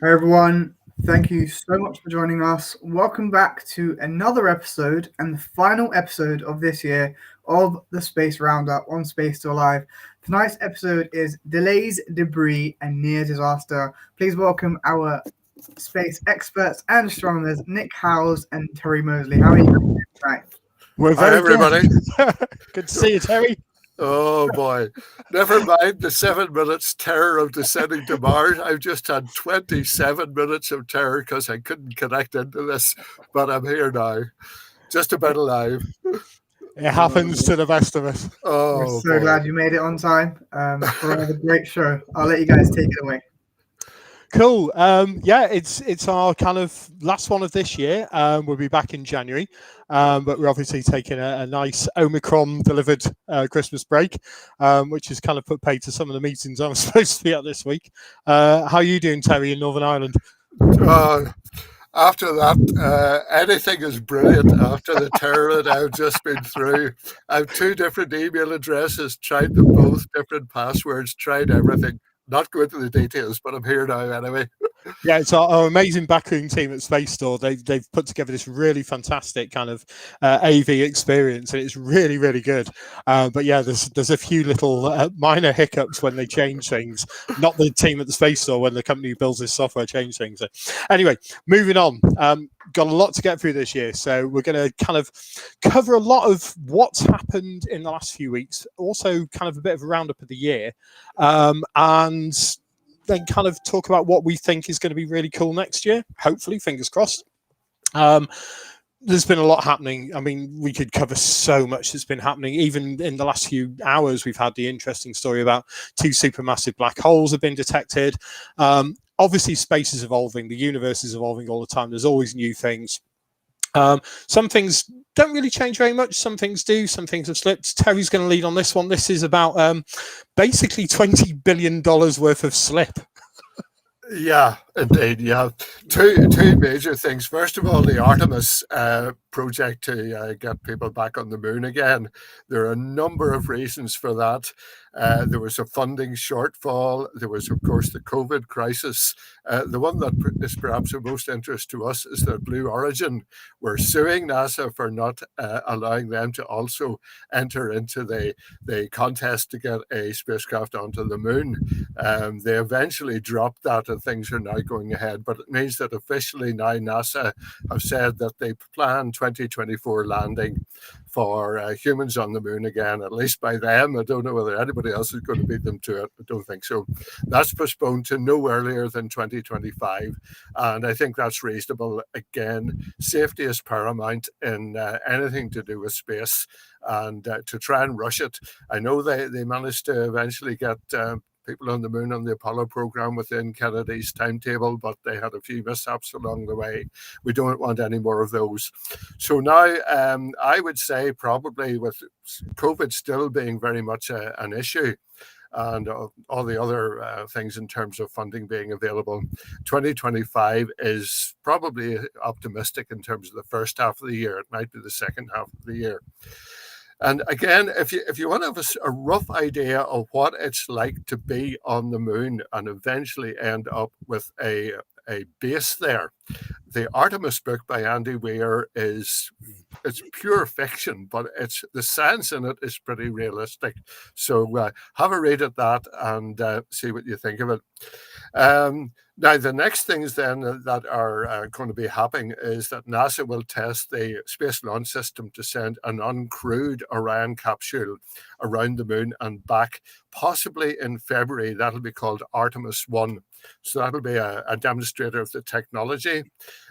Hey everyone, thank you so much for joining us. Welcome back to another episode and the final episode of this year of the Space Roundup on Space Still Alive. Tonight's episode is Delays, Debris, and Near Disaster. Please welcome our space experts and astronomers, Nick Howes and Terry Moseley. How are you doing tonight? We're Hi, very everybody. good. Good to see you, Terry. Oh boy. Never mind the 7 minutes terror of descending to Mars. I've just had 27 minutes of terror because I couldn't connect into this, but I'm here now. Just about alive. It happens to the best of us. We're Oh so boy. glad you made it on time for another great show. I'll let you guys take it away. Cool. Yeah, it's our kind of last one of this year. We'll be back in January, but we're obviously taking a nice Omicron delivered Christmas break, which has kind of put paid to some of the meetings I'm supposed to be at this week. How are you doing, Terry, in Northern Ireland? After that, anything is brilliant after the terror that I've just been through. I have 2 different email addresses, tried them both, different passwords, tried everything. Not go into the details, but I'm here now anyway. Yeah, it's our amazing backroom team at Space Store. They've put together this really fantastic kind of AV experience, and it's really, really good. But yeah, there's a few little minor hiccups when they change things. Not the team at the Space Store, when the company who builds this software change things. So anyway, moving on. Got a lot to get through this year, so we're going to kind of cover a lot of what's happened in the last few weeks. Also, kind of a bit of a roundup of the year, and then kind of talk about what we think is going to be really cool next year. Hopefully, fingers crossed. There's been a lot happening. I mean, we could cover so much that's been happening. Even in the last few hours, we've had the interesting story about 2 supermassive black holes have been detected. Obviously, space is evolving. The universe is evolving all the time. There's always new things. Some things don't really change very much. Some things do. Some things have slipped. Terry's going to lead on this one. This is about basically $20 billion worth of slip. Yeah, indeed. You have two major things. First of all, the Artemis project to get people back on the moon again. There are a number of reasons for that. There was a funding shortfall. There was, of course, the COVID crisis. The one that is perhaps of most interest to us is that Blue Origin were suing NASA for not allowing them to also enter into the contest to get a spacecraft onto the moon. They eventually dropped that, and things are now going ahead. But it means that officially now NASA have said that they plan 2024 landing for humans on the moon again, at least by them. I don't know whether anybody else is going to beat them to it. I don't think so. That's postponed to no earlier than 2025. And I think that's reasonable. Again, safety is paramount in anything to do with space. And to try and rush it, I know they managed to eventually get people on the moon on the Apollo program within Kennedy's timetable, but they had a few mishaps along the way. We don't want any more of those. So now I would say probably with COVID still being very much an issue, and all the other things in terms of funding being available, 2025 is probably optimistic in terms of the first half of the year. It might be the second half of the year. And again, if you want to have a rough idea of what it's like to be on the moon and eventually end up with a base there, the Artemis book by Andy Weir it's pure fiction, but the science in it is pretty realistic. So have a read at that and see what you think of it. Now, the next things then that are going to be happening is that NASA will test the Space Launch System to send an uncrewed Orion capsule around the moon and back, possibly in February. That'll be called Artemis 1. So that'll be a demonstrator of the technology.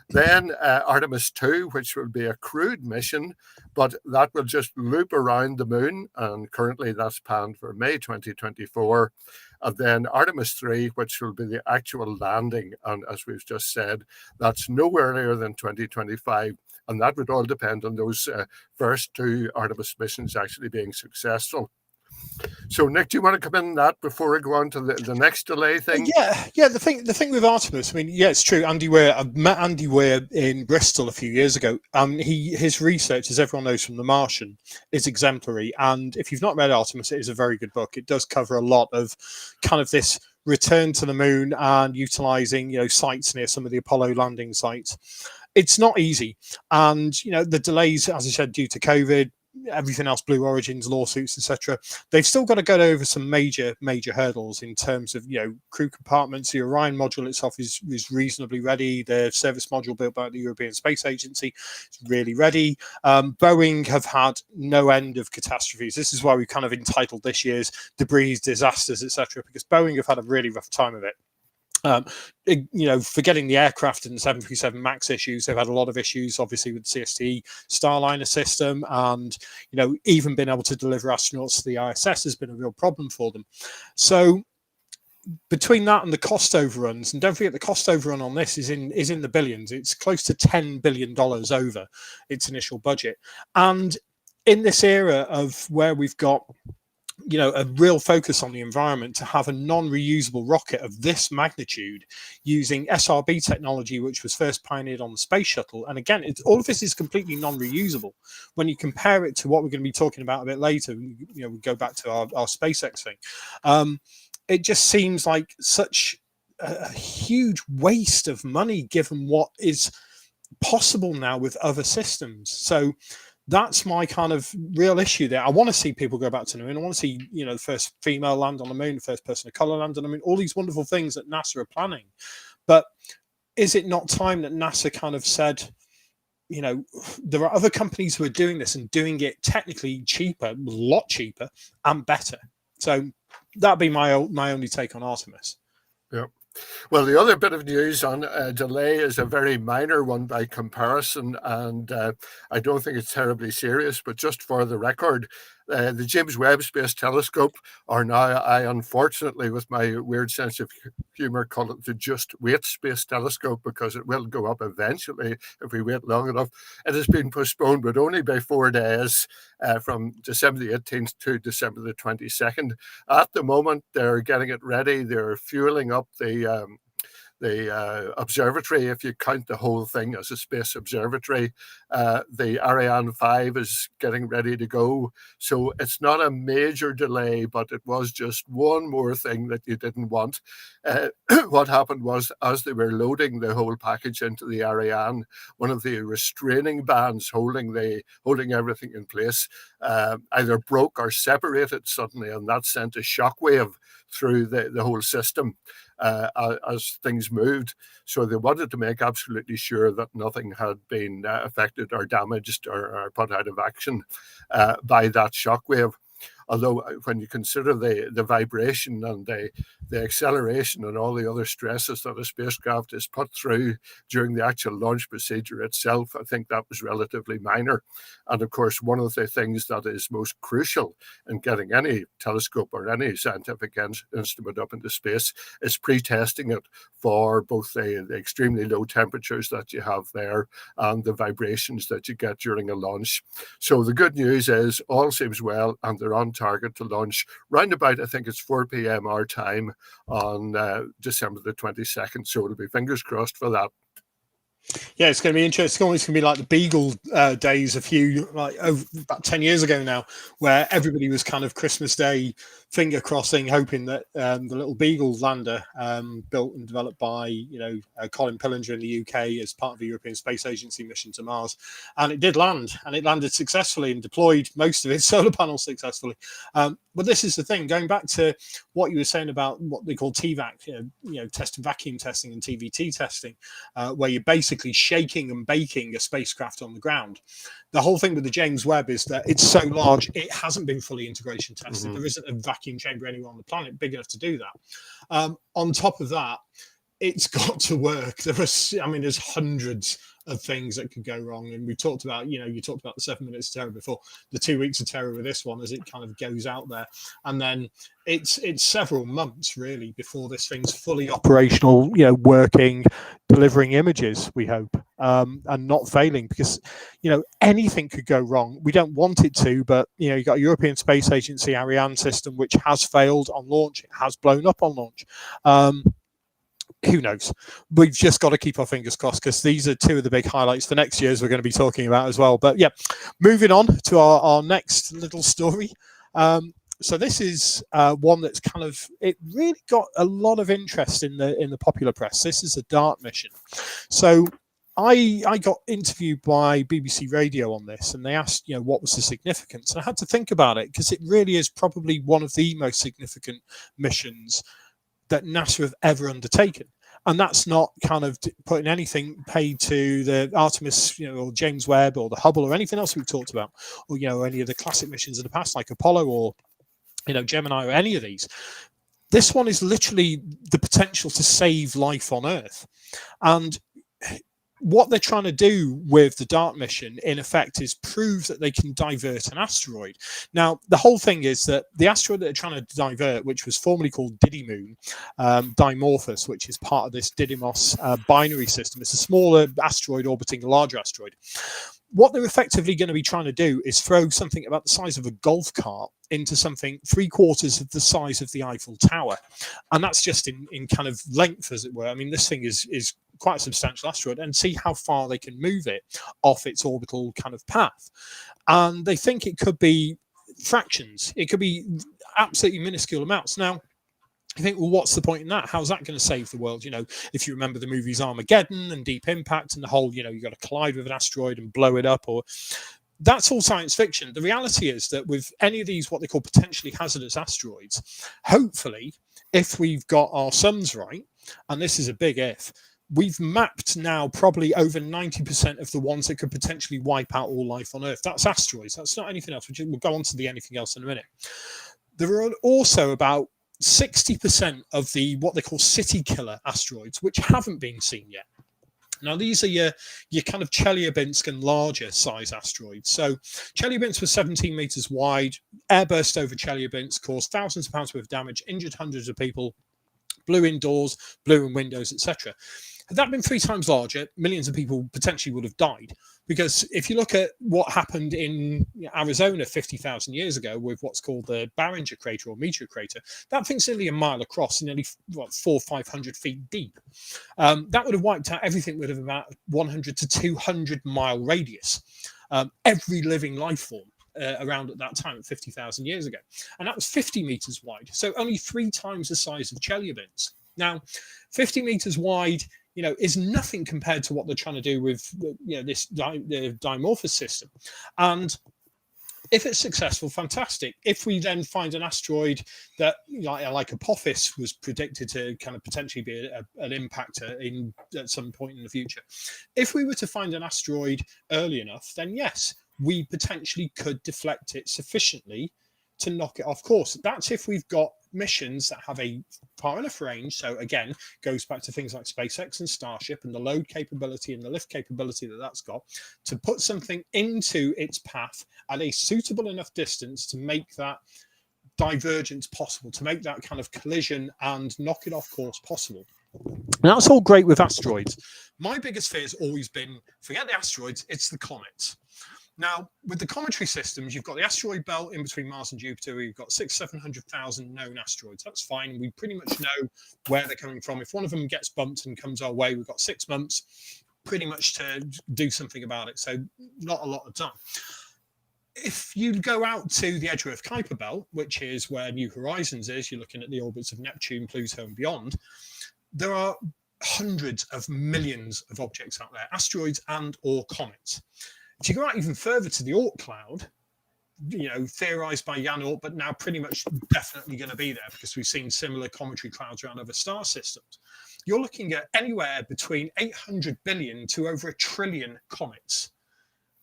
Then Artemis 2, which will be a crewed mission, but that will just loop around the moon. And currently that's planned for May 2024. And then Artemis 3, which will be the actual landing. And as we've just said, that's no earlier than 2025. And that would all depend on those first 2 Artemis missions actually being successful. So, Nick, do you want to come in on that before we go on to the next delay thing? Yeah. The thing with Artemis, I mean, yeah, it's true. Andy Weir, I met Andy Weir in Bristol a few years ago. His research, as everyone knows from The Martian, is exemplary. And if you've not read Artemis, it is a very good book. It does cover a lot of kind of this return to the moon and utilizing sites near some of the Apollo landing sites. It's not easy, and the delays, as I said, due to COVID, everything else, Blue Origin's lawsuits, etc. They've still got to go over some major hurdles in terms of crew compartments. The Orion module itself is reasonably ready. The service module built by the European Space Agency is really ready. Boeing have had no end of catastrophes. This is why we kind of entitled this year's debris, disasters, etc., because Boeing have had a really rough time of it. Forgetting the aircraft and the 737 MAX issues, they've had a lot of issues, obviously, with the CST Starliner system, and even being able to deliver astronauts to the ISS has been a real problem for them. So between that and the cost overruns, and don't forget the cost overrun on this is in the billions. It's close to $10 billion over its initial budget, and in this era of where we've got a real focus on the environment, to have a non-reusable rocket of this magnitude using SRB technology, which was first pioneered on the space shuttle. And again, all of this is completely non-reusable. When you compare it to what we're going to be talking about a bit later, we go back to our SpaceX thing. It just seems like such a huge waste of money given what is possible now with other systems. So that's my kind of real issue there. I want to see people go back to the moon. I want to see, the first female land on the moon, the first person of color land on the moon, all these wonderful things that NASA are planning. But is it not time that NASA kind of said, there are other companies who are doing this and doing it technically cheaper, a lot cheaper and better? So that'd be my only take on Artemis. Yeah. Well, the other bit of news on delay is a very minor one by comparison, and I don't think it's terribly serious, but just for the record, the James Webb Space Telescope, or now I, unfortunately, with my weird sense of humor, call it the Just Wait Space Telescope, because it will go up eventually if we wait long enough. It has been postponed, but only by 4 days, from December the 18th to December the 22nd. At the moment, they're getting it ready. They're fueling up the observatory, if you count the whole thing as a space observatory. The Ariane 5 is getting ready to go. So it's not a major delay, but it was just one more thing that you didn't want. What happened was, as they were loading the whole package into the Ariane, one of the restraining bands holding everything in place either broke or separated suddenly, and that sent a shockwave through the whole system as things moved. So they wanted to make absolutely sure that nothing had been affected or damaged or put out of action by that shockwave. Although when you consider the vibration and the acceleration and all the other stresses that a spacecraft is put through during the actual launch procedure itself, I think that was relatively minor. And of course, one of the things that is most crucial in getting any telescope or any scientific instrument up into space is pre-testing it for both the extremely low temperatures that you have there and the vibrations that you get during a launch. So the good news is all seems well, and they're on target to launch round about, I think it's 4 p.m. our time on December the 22nd. So it'll be fingers crossed for that. Yeah, it's going to be interesting. It's going to be like the Beagle days about 10 years ago now, where everybody was kind of Christmas Day finger crossing, hoping that the little Beagle lander built and developed by Colin Pillinger in the UK as part of the European Space Agency mission to Mars, and it did land, and it landed successfully and deployed most of its solar panels successfully. But this is the thing, going back to what you were saying about what they call TVAC, test and vacuum testing and TVT testing, where you're basically shaking and baking a spacecraft on the ground. The whole thing with the James Webb is that it's so large, it hasn't been fully integration tested. There isn't a vacuum chamber anywhere on the planet big enough to do that. On top of that, it's got to work. There's hundreds of things that could go wrong, and we talked about, you talked about the 7 minutes of terror before, the 2 weeks of terror with this one as it kind of goes out there, and then it's several months really before this thing's fully operational, working, delivering images, we hope, and not failing, because anything could go wrong. We don't want it to, but you've got a European Space Agency Ariane system which has failed on launch, it has blown up on launch. Who knows? We've just got to keep our fingers crossed, because these are two of the big highlights for next year's we're going to be talking about as well. But yeah, moving on to our next little story. So this is one that's kind of, it really got a lot of interest in the popular press. This is a DART mission. So I got interviewed by BBC Radio on this, and they asked, what was the significance? And I had to think about it, because it really is probably one of the most significant missions that NASA have ever undertaken. And that's not kind of putting anything paid to the Artemis, or James Webb or the Hubble or anything else we've talked about, or, any of the classic missions of the past, like Apollo or, Gemini or any of these. This one is literally the potential to save life on Earth. And what they're trying to do with the DART mission, in effect, is prove that they can divert an asteroid. Now, the whole thing is that the asteroid that they're trying to divert, which was formerly called Didymoon, Dimorphos, which is part of this Didymos binary system, it's a smaller asteroid orbiting a larger asteroid. What they're effectively going to be trying to do is throw something about the size of a golf cart into something 3/4 of the size of the Eiffel Tower. And that's just in kind of length, as it were. I mean, this thing is quite a substantial asteroid, and see how far they can move it off its orbital kind of path. And they think it could be fractions. It could be absolutely minuscule amounts. Now, you think, well, what's the point in that? How's that going to save the world? If you remember the movies Armageddon and Deep Impact and the whole, you've got to collide with an asteroid and blow it up, or that's all science fiction. The reality is that with any of these, what they call potentially hazardous asteroids, hopefully, if we've got our sums right, and this is a big if, we've mapped now probably over 90% of the ones that could potentially wipe out all life on Earth. That's asteroids. That's not anything else. We'll go on to the anything else in a minute. There are also about 60% of the what they call city killer asteroids, which haven't been seen yet. Now, these are your kind of Chelyabinsk and larger size asteroids. So Chelyabinsk was 17 meters wide, airburst over Chelyabinsk, caused thousands of pounds worth of damage, injured hundreds of people, blew in doors, blew in windows, etc. Had that been 3 times larger, millions of people potentially would have died. Because if you look at what happened in Arizona 50,000 years ago with what's called the Barringer crater or meteor crater, that thing's nearly a mile across and nearly 400 or 500 feet deep. That would have wiped out everything with about 100 to 200 mile radius. Every living life form around at that time, 50,000 years ago. And that was 50 meters wide. So only 3 times the size of Chelyabinsk. Now, 50 meters wide, is nothing compared to what they're trying to do with, this the Dimorphos system. And if it's successful, fantastic. If we then find an asteroid that, like Apophis was predicted to kind of potentially be an impactor at some point in the future. If we were to find an asteroid early enough, then yes, we potentially could deflect it sufficiently to knock it off course. That's if we've got missions that have a far enough range. So again, goes back to things like SpaceX and Starship and the load capability and the lift capability that's got to put something into its path at a suitable enough distance to make that divergence possible, to make that kind of collision and knock it off course possible. And that's all great with asteroids. My biggest fear has always been, forget the asteroids, it's the comets. Now, with the cometary systems, you've got the asteroid belt in between Mars and Jupiter. We've got 600,000-700,000 known asteroids. That's fine. We pretty much know where they're coming from. If one of them gets bumped and comes our way, we've got 6 months pretty much to do something about it. So not a lot of time. If you go out to the Edgeworth Kuiper belt, which is where New Horizons is, you're looking at the orbits of Neptune, Pluto, and beyond, there are hundreds of millions of objects out there, asteroids and or comets. If you go out even further to the Oort cloud, theorized by Jan Oort, but now pretty much definitely going to be there because we've seen similar cometary clouds around other star systems. You're looking at anywhere between 800 billion to over 1 trillion comets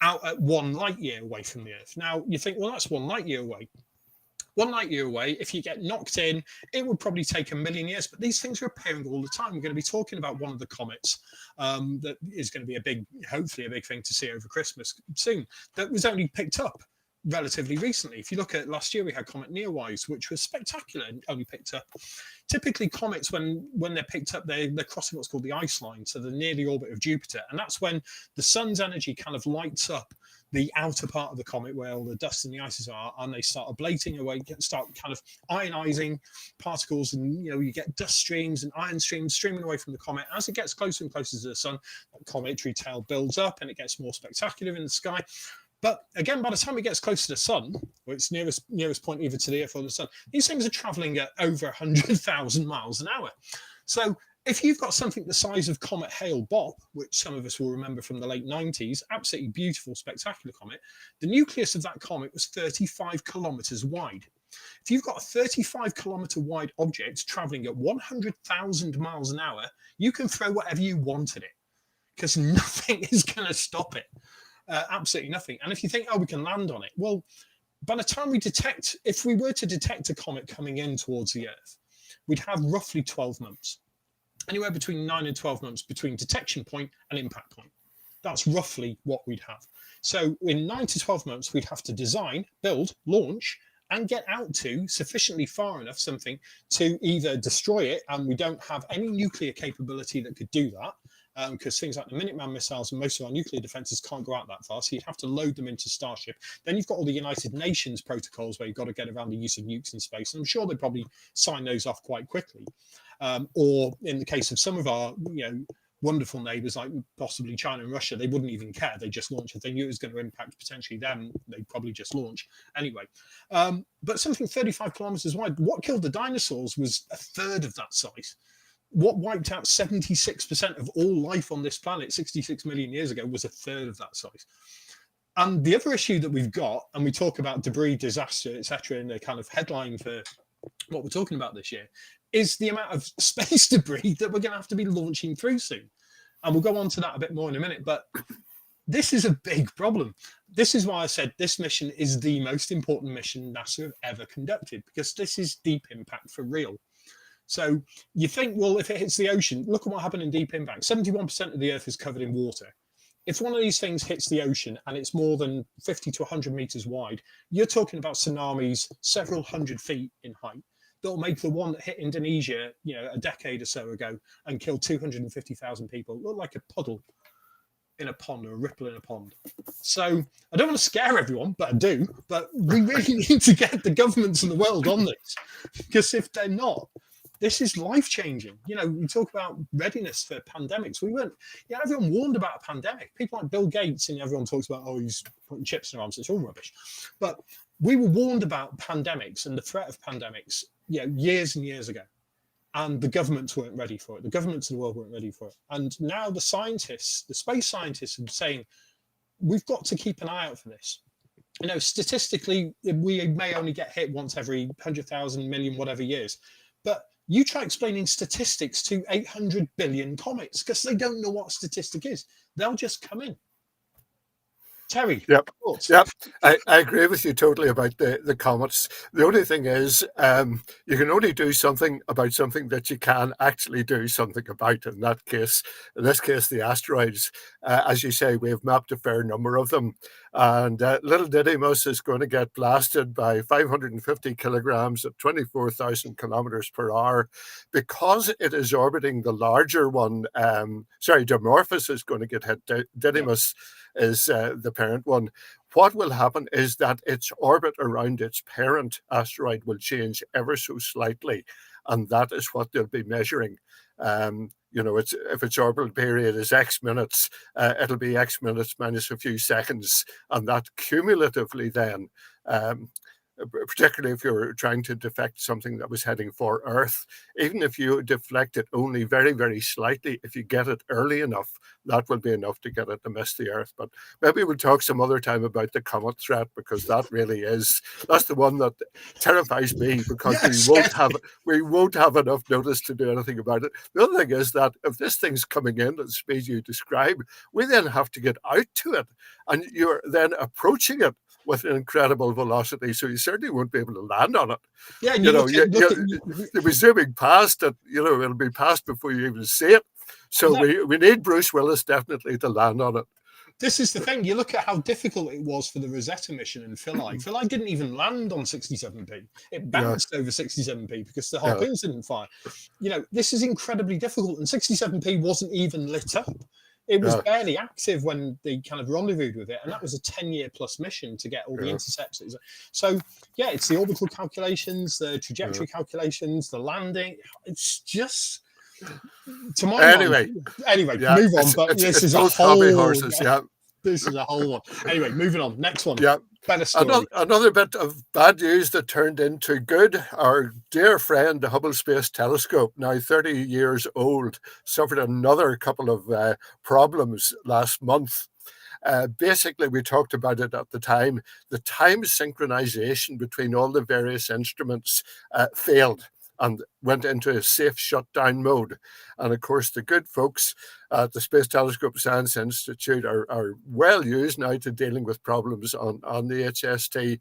out at 1 light year away from the Earth. Now, you think, well, that's 1 light year away. 1 light year away, if you get knocked in, it would probably take 1 million years, but these things are appearing all the time. We're going to be talking about one of the comets that is going to be hopefully a big thing to see over Christmas soon, that was only picked up relatively recently. If you look at last year, we had Comet Neowise, which was spectacular and only picked up. Typically, comets, when they're picked up, they're crossing what's called the ice line, so they're near the orbit of Jupiter, and that's when the sun's energy kind of lights up the outer part of the comet where all the dust and the ices are, and they start ablating away, start kind of ionizing particles, and you get dust streams and ion streams streaming away from the comet. As it gets closer and closer to the sun, that cometary tail builds up and it gets more spectacular in the sky. But again, by the time it gets close to the sun, or its nearest point either to the Earth or the sun, these things are traveling at over 100,000 miles an hour. So if you've got something the size of Comet Hale-Bopp, which some of us will remember from the late 90s, absolutely beautiful, spectacular comet, the nucleus of that comet was 35 kilometers wide. If you've got a 35-kilometer wide object traveling at 100,000 miles an hour, you can throw whatever you want at it, because nothing is going to stop it. Absolutely nothing. And if you think, oh, we can land on it, well, by the time if we were to detect a comet coming in towards the Earth, we'd have roughly 12 months, anywhere between 9 and 12 months between detection point and impact point. That's roughly what we'd have. So in 9 to 12 months, we'd have to design, build, launch, and get out to sufficiently far enough something to either destroy it, and we don't have any nuclear capability that could do that, because things like the Minuteman missiles and most of our nuclear defenses can't go out that far, so you'd have to load them into Starship. Then you've got all the United Nations protocols where you've got to get around the use of nukes in space, and I'm sure they'd probably sign those off quite quickly. Or in the case of some of our wonderful neighbours like possibly China and Russia, they wouldn't even care. They just launch. If they knew it was going to impact potentially them, they'd probably just launch anyway. But something 35 kilometers wide, what killed the dinosaurs was a third of that size. What wiped out 76% of all life on this planet 66 million years ago was a third of that size. And the other issue that we've got, and we talk about debris, disaster, etc., in the kind of headline for what we're talking about this year, is the amount of space debris that we're going to have to be launching through soon. And we'll go on to that a bit more in a minute. But this is a big problem. This is why I said this mission is the most important mission NASA have ever conducted, because this is deep impact for real. So you think, well, if it hits the ocean, look at what happened in deep impact. 71% of the Earth is covered in water. If one of these things hits the ocean and it's more than 50 to 100 meters wide, you're talking about tsunamis several hundred feet in height. That'll make the one that hit Indonesia, a decade or so ago and killed 250,000 people look like a puddle in a pond, or a ripple in a pond. So I don't want to scare everyone, but I do. But we really need to get the governments in the world on this, because if they're not, this is life-changing. We talk about readiness for pandemics. Everyone warned about a pandemic. People like Bill Gates, and everyone talks about, oh, he's putting chips in our arms. It's all rubbish. But we were warned about pandemics and the threat of pandemics, years and years ago. And the governments weren't ready for it. The governments of the world weren't ready for it. And now the scientists, the space scientists, are saying, we've got to keep an eye out for this. Statistically, we may only get hit once every 100,000, million, whatever years. But you try explaining statistics to 800 billion comets, because they don't know what a statistic is. They'll just come in. Terry. Yep. I agree with you totally about the comets. The only thing is, you can only do something about something that you can actually do something about. In this case, the asteroids. As you say, we've mapped a fair number of them. And little Didymus is going to get blasted by 550 kilograms at 24,000 kilometers per hour. Because it is orbiting the larger one, Dimorphos is going to get hit. Didymus is the parent one. What will happen is that its orbit around its parent asteroid will change ever so slightly, and that is what they'll be measuring. If its orbital period is X minutes, it'll be X minutes minus a few seconds, and that cumulatively then, particularly if you're trying to deflect something that was heading for Earth, even if you deflect it only very, very slightly, if you get it early enough, that will be enough to get it to miss the Earth. But maybe we'll talk some other time about the comet threat, because that's the one that terrifies me, because we won't have enough notice to do anything about it. The other thing is that if this thing's coming in at the speed you describe, we then have to get out to it, and you're then approaching it with an incredible velocity, so you certainly won't be able to land on it. Yeah, you'll be zooming past it. It'll be past before you even see it. So we need Bruce Willis definitely to land on it. This is the thing. You look at how difficult it was for the Rosetta mission in Philae. Philae didn't even land on 67p. It bounced over 67p because the harpoons didn't fire. This is incredibly difficult, and 67p wasn't even lit up. It was barely active when they kind of rendezvoused with it, and that was a 10-year plus mission to get all the intercepts. So, it's the orbital calculations, the trajectory calculations, the landing. It's just, to my mind. Anyway, move on. But this is a whole horses. This is a whole one. Anyway, moving on. Next one. Yeah. Better story. Another bit of bad news that turned into good. Our dear friend, the Hubble Space Telescope, now 30 years old, suffered another couple of problems last month. Basically, we talked about it at the time. The time synchronization between all the various instruments failed and went into a safe shutdown mode. And of course, the good folks at the Space Telescope Science Institute are well used now to dealing with problems on the HST.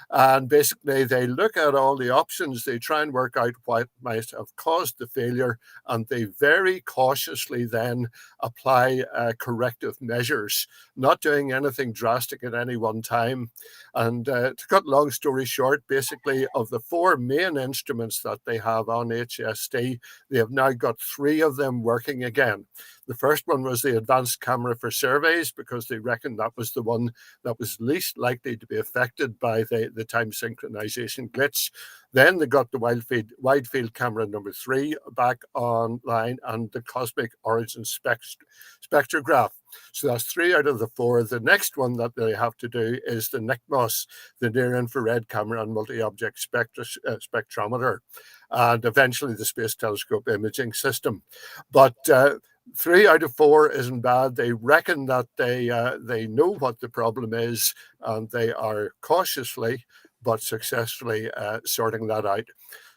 And basically, they look at all the options, they try and work out what might have caused the failure, and they very cautiously then apply corrective measures, not doing anything drastic at any one time. And to cut a long story short, basically, of the 4 main instruments that they have on HST, they have now got 3 of them working again. The first one was the advanced camera for surveys, because they reckoned that was the one that was least likely to be affected by the time synchronization glitch. Then they got the wide field camera number 3 back online, and the cosmic origin spectrograph. So that's 3 out of the 4. The next one that they have to do is the NICMOS, the near infrared camera and multi-object spectrometer, and eventually the Space Telescope imaging system. But 3 out of 4 isn't bad. They reckon that they know what the problem is, and they are cautiously but successfully sorting that out.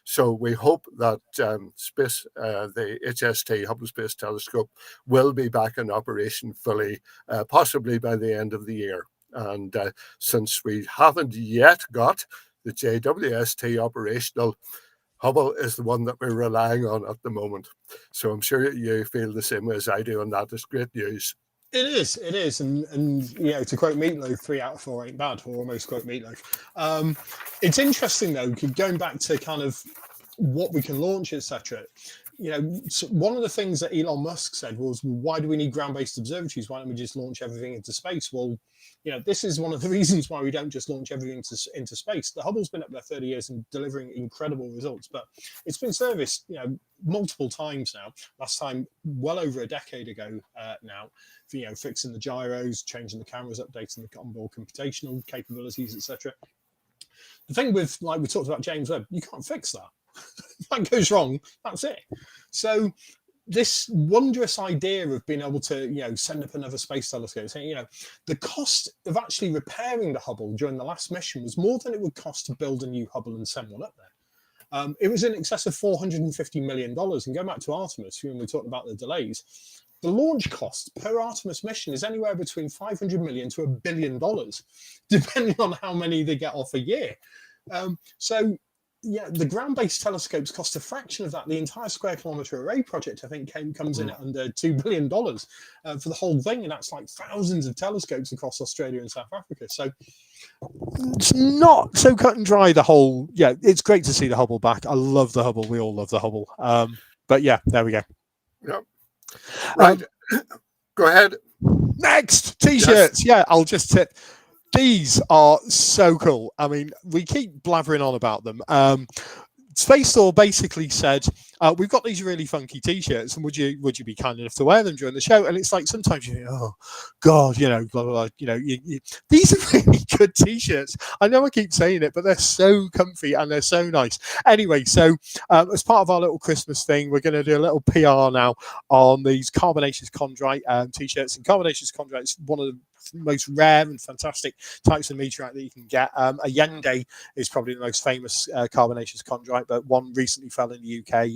So we hope that the HST, Hubble Space Telescope, will be back in operation fully, possibly by the end of the year. And since we haven't yet got the JWST operational, Hubble is the one that we're relying on at the moment. So I'm sure you feel the same way as I do, and that is great news. It is, and you know, to quote Meatloaf, 3 out of 4 ain't bad, or almost quote Meatloaf. It's interesting though, going back to kind of what we can launch, etc. You know, so one of the things that Elon Musk said was, well, why do we need ground-based observatories? Why don't we just launch everything into space? Well, you know, this is one of the reasons why we don't just launch everything into space. The Hubble's been up there 30 years and delivering incredible results, but it's been serviced, you know, multiple times now. Last time, well over a decade ago now, for, you know, fixing the gyros, changing the cameras, updating the onboard computational capabilities, etc. The thing with, like we talked about James Webb, you can't fix that. If that goes wrong, that's it. So this wondrous idea of being able to, you know, send up another space telescope, saying, you know, the cost of actually repairing the Hubble during the last mission was more than it would cost to build a new Hubble and send one up there. It was in excess of $450 million. And going back to Artemis, when we talked about the delays, the launch cost per Artemis mission is anywhere between $500 million to $1 billion, depending on how many they get off a year. So, yeah, the ground-based telescopes cost a fraction of that. The entire square kilometre array project, I think, comes in at under $2 billion for the whole thing, and that's like thousands of telescopes across Australia and South Africa. So it's not so cut and dry, the whole. Yeah, it's great to see the Hubble back. I love the Hubble. We all love the Hubble. But yeah, there we go. Yeah. Right. Go ahead. Next, T-shirts. Yes. Yeah, I'll just tip. These are so cool. I mean, we keep blathering on about them. Space Store basically said, we've got these really funky T-shirts, and would you be kind enough to wear them during the show? And it's like, sometimes you think, oh God, you know, blah, blah, blah, you know, these are really good T-shirts. I know I keep saying it, but they're so comfy and they're so nice. Anyway, so as part of our little Christmas thing, we're going to do a little PR now on these carbonaceous chondrite T-shirts. And carbonaceous chondrite is one of the most rare and fantastic types of meteorite that you can get. A Yende is probably the most famous carbonaceous chondrite, but one recently fell in the UK,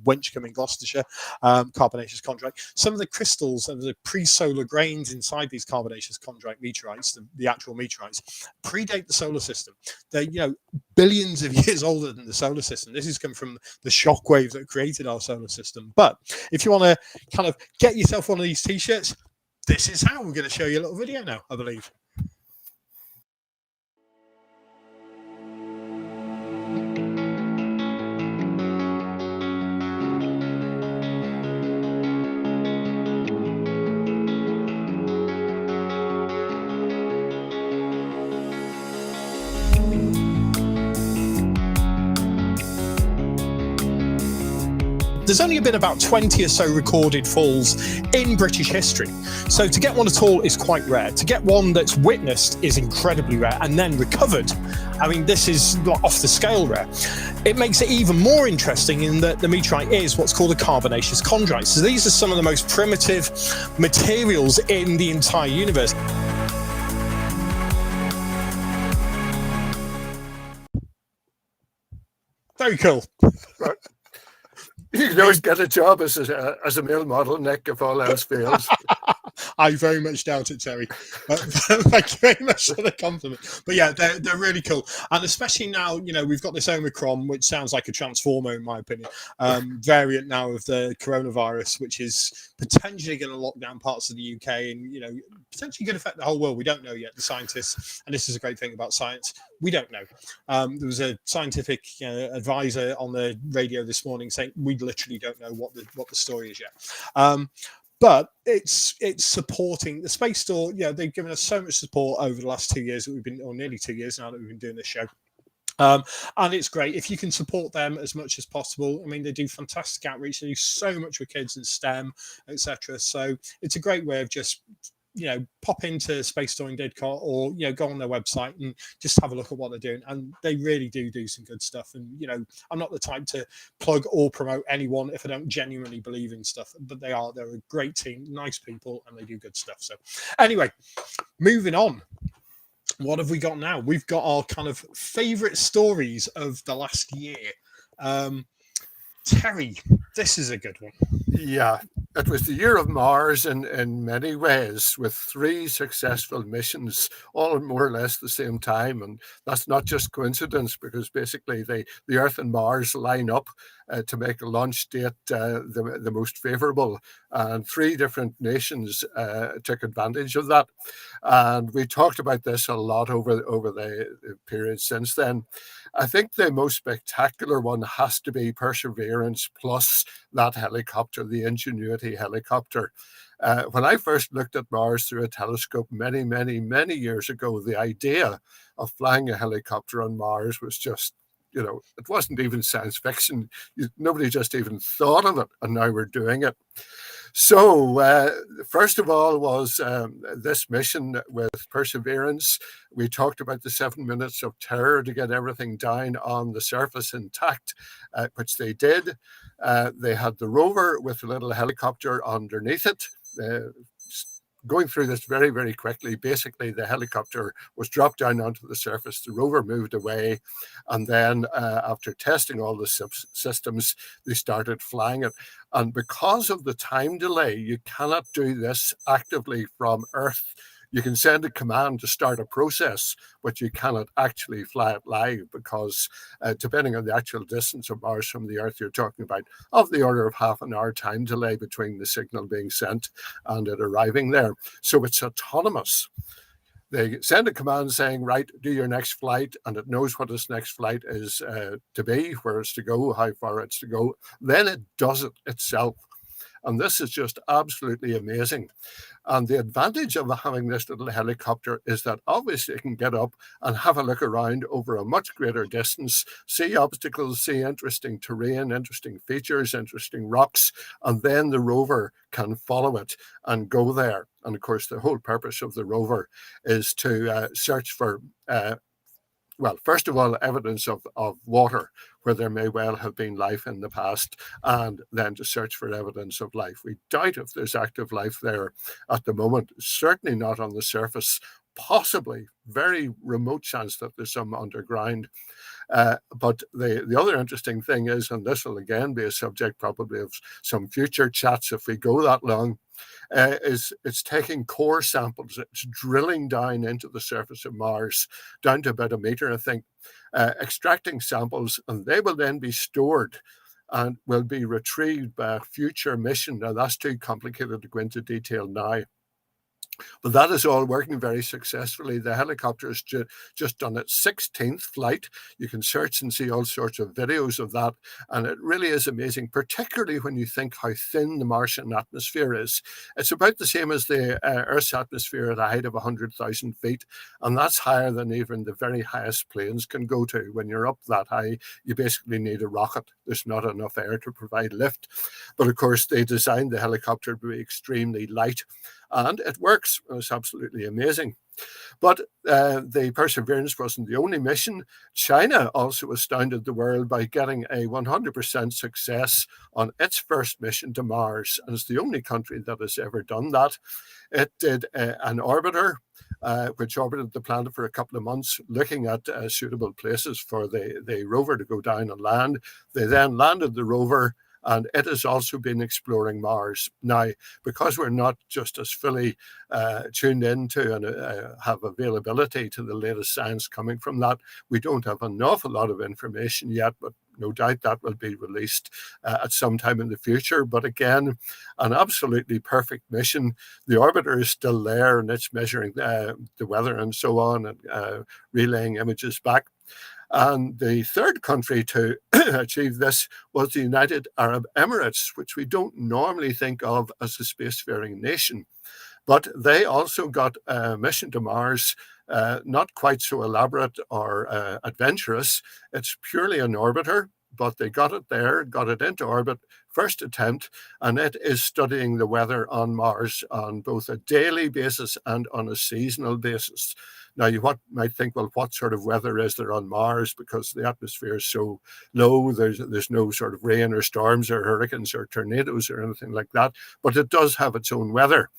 Winchcombe in Gloucestershire, carbonaceous chondrite. Some of the crystals and the pre-solar grains inside these carbonaceous chondrite meteorites, the actual meteorites, predate the solar system. They're, you know, billions of years older than the solar system. This has come from the shock waves that created our solar system. But if you want to kind of get yourself one of these T-shirts, this is how. We're going to show you a little video now, I believe. there's only been about 20 or so recorded falls in British history. So to get one at all is quite rare. To get one that's witnessed is incredibly rare, and then recovered, I mean, this is off the scale rare. It makes it even more interesting in that the meteorite is what's called a carbonaceous chondrite. So these are some of the most primitive materials in the entire universe. Very cool. Right. You can always get a job as a male model, Nick, if all else fails. I very much doubt it, Terry. Thank you very much for the compliment. But yeah, they're really cool. And especially now, we've got this Omicron, which sounds like a transformer, in my opinion, variant now of the coronavirus, which is potentially going to lock down parts of the UK and, potentially going to affect the whole world. We don't know yet, the scientists. And this is a great thing about science. We don't know. There was a scientific advisor on the radio this morning saying we literally don't know what the story is yet. But it's supporting the space store. They've given us so much support over the last 2 years that we've been, or nearly 2 years now that we've been doing this show. And it's great if you can support them as much as possible. I mean, they do fantastic outreach. They do so much with kids in STEM, etc. So it's a great way of just pop into Space Store in Didcot, or go on their website and just have a look at what they're doing. And they really do some good stuff. And I'm not the type to plug or promote anyone if I don't genuinely believe in stuff, but they're a great team, nice people, and they do good stuff. So anyway, moving on. What have we got now? We've got our kind of favorite stories of the last year. Terry, this is a good one. Yeah, it was the year of Mars in many ways, with 3 successful missions, all more or less the same time. And that's not just coincidence, because basically the Earth and Mars line up to make a launch date the most favorable. And 3 different nations took advantage of that. And we talked about this a lot over the period since then. I think the most spectacular one has to be Perseverance plus that helicopter, the Ingenuity helicopter. When I first looked at Mars through a telescope many, many, many years ago, the idea of flying a helicopter on Mars was just, it wasn't even science fiction. Nobody just even thought of it, and now we're doing it. So first of all was this mission with Perseverance. We talked about the 7 minutes of terror to get everything down on the surface intact, which they did. They had the rover with a little helicopter underneath it. Going through this very, very quickly, basically the helicopter was dropped down onto the surface, the rover moved away, and then after testing all the systems, they started flying it. And because of the time delay, you cannot do this actively from Earth. You can send a command to start a process, but you cannot actually fly it live, because depending on the actual distance of Mars from the Earth, you're talking about of the order of half an hour time delay between the signal being sent and it arriving there. So it's autonomous. They send a command saying, right, do your next flight, and it knows what its next flight is to be, where it's to go, how far it's to go. Then it does it itself. And this is just absolutely amazing. And the advantage of having this little helicopter is that obviously it can get up and have a look around over a much greater distance, see obstacles, see interesting terrain, interesting features, interesting rocks, and then the rover can follow it and go there. And of course, the whole purpose of the rover is to search for well, first of all, evidence of water where there may well have been life in the past, and then to search for evidence of life. We doubt if there's active life there at the moment, certainly not on the surface, possibly very remote chance that there's some underground. But the other interesting thing is, and this will again be a subject probably of some future chats if we go that long, is it's taking core samples. It's drilling down into the surface of Mars, down to about 1 meter, I think, extracting samples, and they will then be stored and will be retrieved by a future mission. Now, that's too complicated to go into detail now. But that is all working very successfully. The helicopter has just done its 16th flight. You can search and see all sorts of videos of that. And it really is amazing, particularly when you think how thin the Martian atmosphere is. It's about the same as the Earth's atmosphere at a height of 100,000 feet. And that's higher than even the very highest planes can go to. When you're up that high, you basically need a rocket. There's not enough air to provide lift. But of course, they designed the helicopter to be extremely light. And it works. It's absolutely amazing. But the Perseverance wasn't the only mission. China also astounded the world by getting a 100% success on its first mission to Mars. And it's the only country that has ever done that. It did an orbiter, which orbited the planet for a couple of months, looking at suitable places for the rover to go down and land. They then landed the rover, and it has also been exploring Mars. Now, because we're not just as fully tuned into and have availability to the latest science coming from that, we don't have an awful lot of information yet, but no doubt that will be released at some time in the future. But again, an absolutely perfect mission. The orbiter is still there, and it's measuring the weather and so on, and relaying images back. And the third country to achieve this was the United Arab Emirates, which we don't normally think of as a spacefaring nation. But they also got a mission to Mars, not quite so elaborate or adventurous. It's purely an orbiter, but they got it there, got it into orbit, first attempt, and it is studying the weather on Mars on both a daily basis and on a seasonal basis. Now, you might think, well, what sort of weather is there on Mars? Because the atmosphere is so low, there's no sort of rain or storms or hurricanes or tornadoes or anything like that. But it does have its own weather.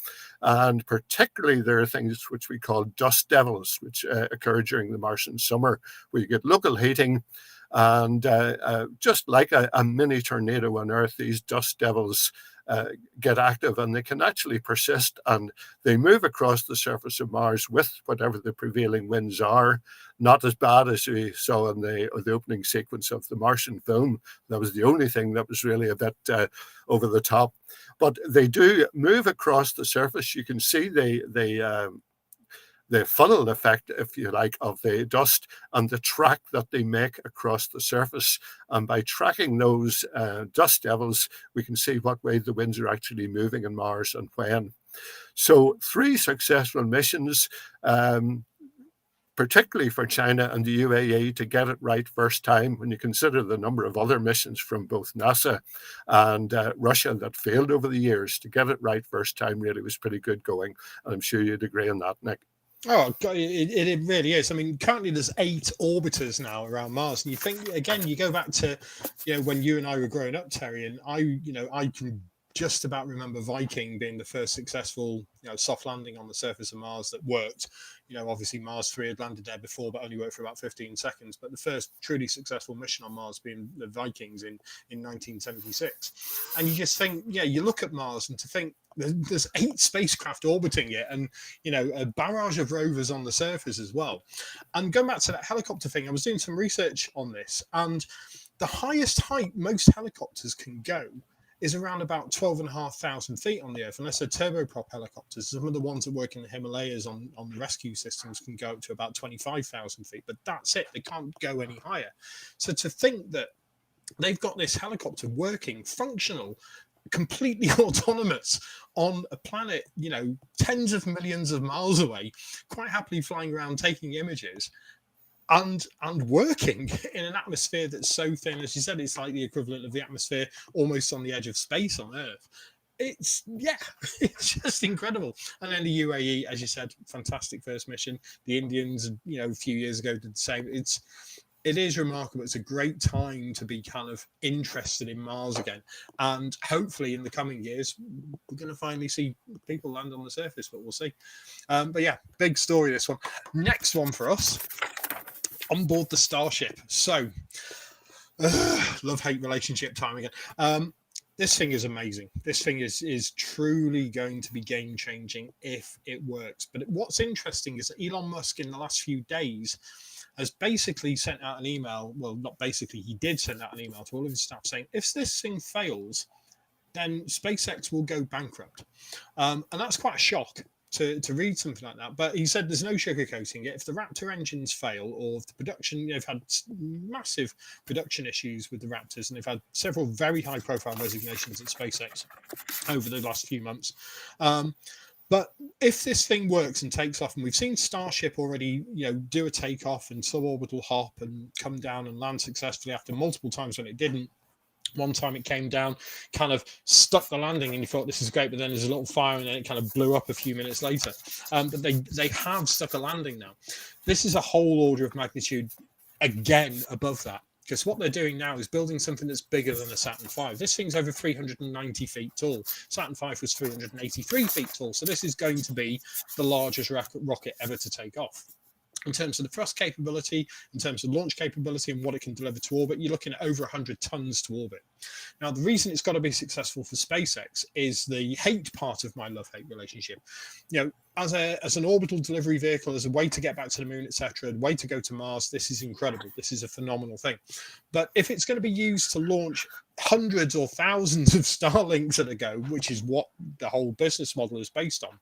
And particularly there are things which we call dust devils, which occur during the Martian summer, where you get local heating. And just like a mini tornado on Earth, these dust devils get active, and they can actually persist, and they move across the surface of Mars with whatever the prevailing winds are. Not as bad as we saw in the opening sequence of the Martian film. That was the only thing that was really a bit over the top. But they do move across the surface. You can see the funnel effect, if you like, of the dust and the track that they make across the surface. And by tracking those dust devils, we can see what way the winds are actually moving on Mars and when. So 3 successful missions, particularly for China and the UAE, to get it right first time, when you consider the number of other missions from both NASA and Russia that failed over the years. To get it right first time really was pretty good going. And I'm sure you'd agree on that, Nick. Oh, it really is. I mean, currently there's 8 orbiters now around Mars, and you think, again, you go back to, when you and I were growing up, Terry, and I can just about remember Viking being the first successful, soft landing on the surface of Mars that worked. Obviously Mars 3 had landed there before, but only worked for about 15 seconds. But the first truly successful mission on Mars being the Vikings in 1976. And you just think, you look at Mars and to think there's 8 spacecraft orbiting it, and a barrage of rovers on the surface as well. And going back to that helicopter thing, I was doing some research on this, and the highest height most helicopters can go is around about 12,500 feet on the Earth, unless they're turboprop helicopters. Some of the ones that work in the Himalayas on the rescue systems can go up to about 25,000 feet, but that's it. They can't go any higher. So to think that they've got this helicopter working, functional, completely autonomous on a planet, tens of millions of miles away, quite happily flying around taking images, and working in an atmosphere that's so thin, as you said, it's like the equivalent of the atmosphere almost on the edge of space on Earth. It's just incredible. And then the UAE, as you said, fantastic first mission. The Indians, a few years ago did the same. It is remarkable. It's a great time to be kind of interested in Mars again. And hopefully in the coming years, we're going to finally see people land on the surface, but we'll see. But yeah, big story, this one. Next one for us. Onboard the Starship. So, love-hate relationship time again. This thing is amazing. This thing is truly going to be game-changing if it works. But what's interesting is that Elon Musk in the last few days has basically sent out an email. Well, not basically, he did send out an email to all of his staff saying, if this thing fails, then SpaceX will go bankrupt. And that's quite a shock. to read something like that. But he said there's no sugarcoating it. If the Raptor engines fail, or if the production, they've had massive production issues with the Raptors, and they've had several very high profile resignations at SpaceX over the last few months. But if this thing works and takes off, and we've seen Starship already, do a takeoff and suborbital hop and come down and land successfully after multiple times when it didn't. One time it came down, kind of stuck the landing, and you thought this is great, but then there's a little fire, and then it kind of blew up a few minutes later. But they have stuck a landing now. This is a whole order of magnitude again above that. Because what they're doing now is building something that's bigger than a Saturn V. This thing's over 390 feet tall. Saturn V was 383 feet tall. So this is going to be the largest rocket ever to take off. In terms of the thrust capability, in terms of launch capability and what it can deliver to orbit, you're looking at over 100 tons to orbit. Now, the reason it's got to be successful for SpaceX is the hate part of my love-hate relationship. As an orbital delivery vehicle, as a way to get back to the moon, etc., a way to go to Mars, this is incredible. This is a phenomenal thing. But if it's going to be used to launch hundreds or thousands of Starlinks at a go, which is what the whole business model is based on,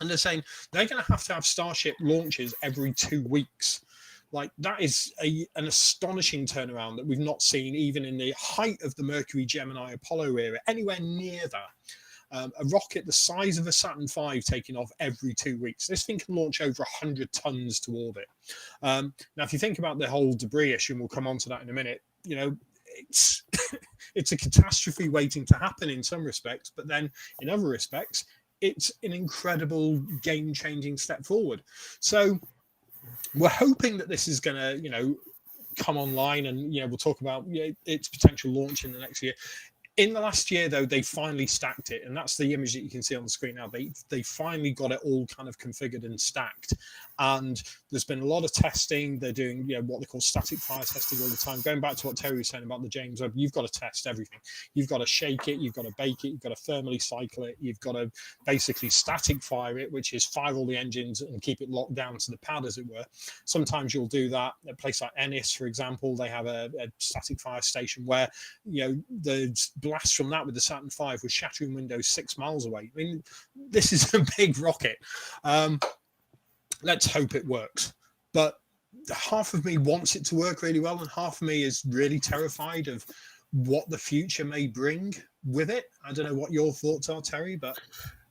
and they're saying they're going to have Starship launches every 2 weeks. Like, that is an astonishing turnaround that we've not seen even in the height of the Mercury, Gemini, Apollo era, anywhere near that. A rocket the size of a Saturn V taking off every 2 weeks. This thing can launch over 100 tons to orbit. Now, if you think about the whole debris issue, and we'll come on to that in a minute, it's it's a catastrophe waiting to happen in some respects, but then in other respects, it's an incredible game-changing step forward. So we're hoping that this is going to, come online, and we'll talk about its potential launch in the next year. In the last year, though, they finally stacked it, and that's the image that you can see on the screen now. They finally got it all kind of configured and stacked, and there's been a lot of testing. They're doing what they call static fire testing all the time. Going back to what Terry was saying about the James Webb, you've got to test everything. You've got to shake it, you've got to bake it, you've got to thermally cycle it, you've got to basically static fire it, which is fire all the engines and keep it locked down to the pad, as it were. Sometimes you'll do that. A place like Ennis, for example, they have a static fire station where the blast from that with the Saturn V was shattering windows 6 miles away. I mean, this is a big rocket. Let's hope it works. But half of me wants it to work really well, and half of me is really terrified of what the future may bring with it. I don't know what your thoughts are, Terry, but...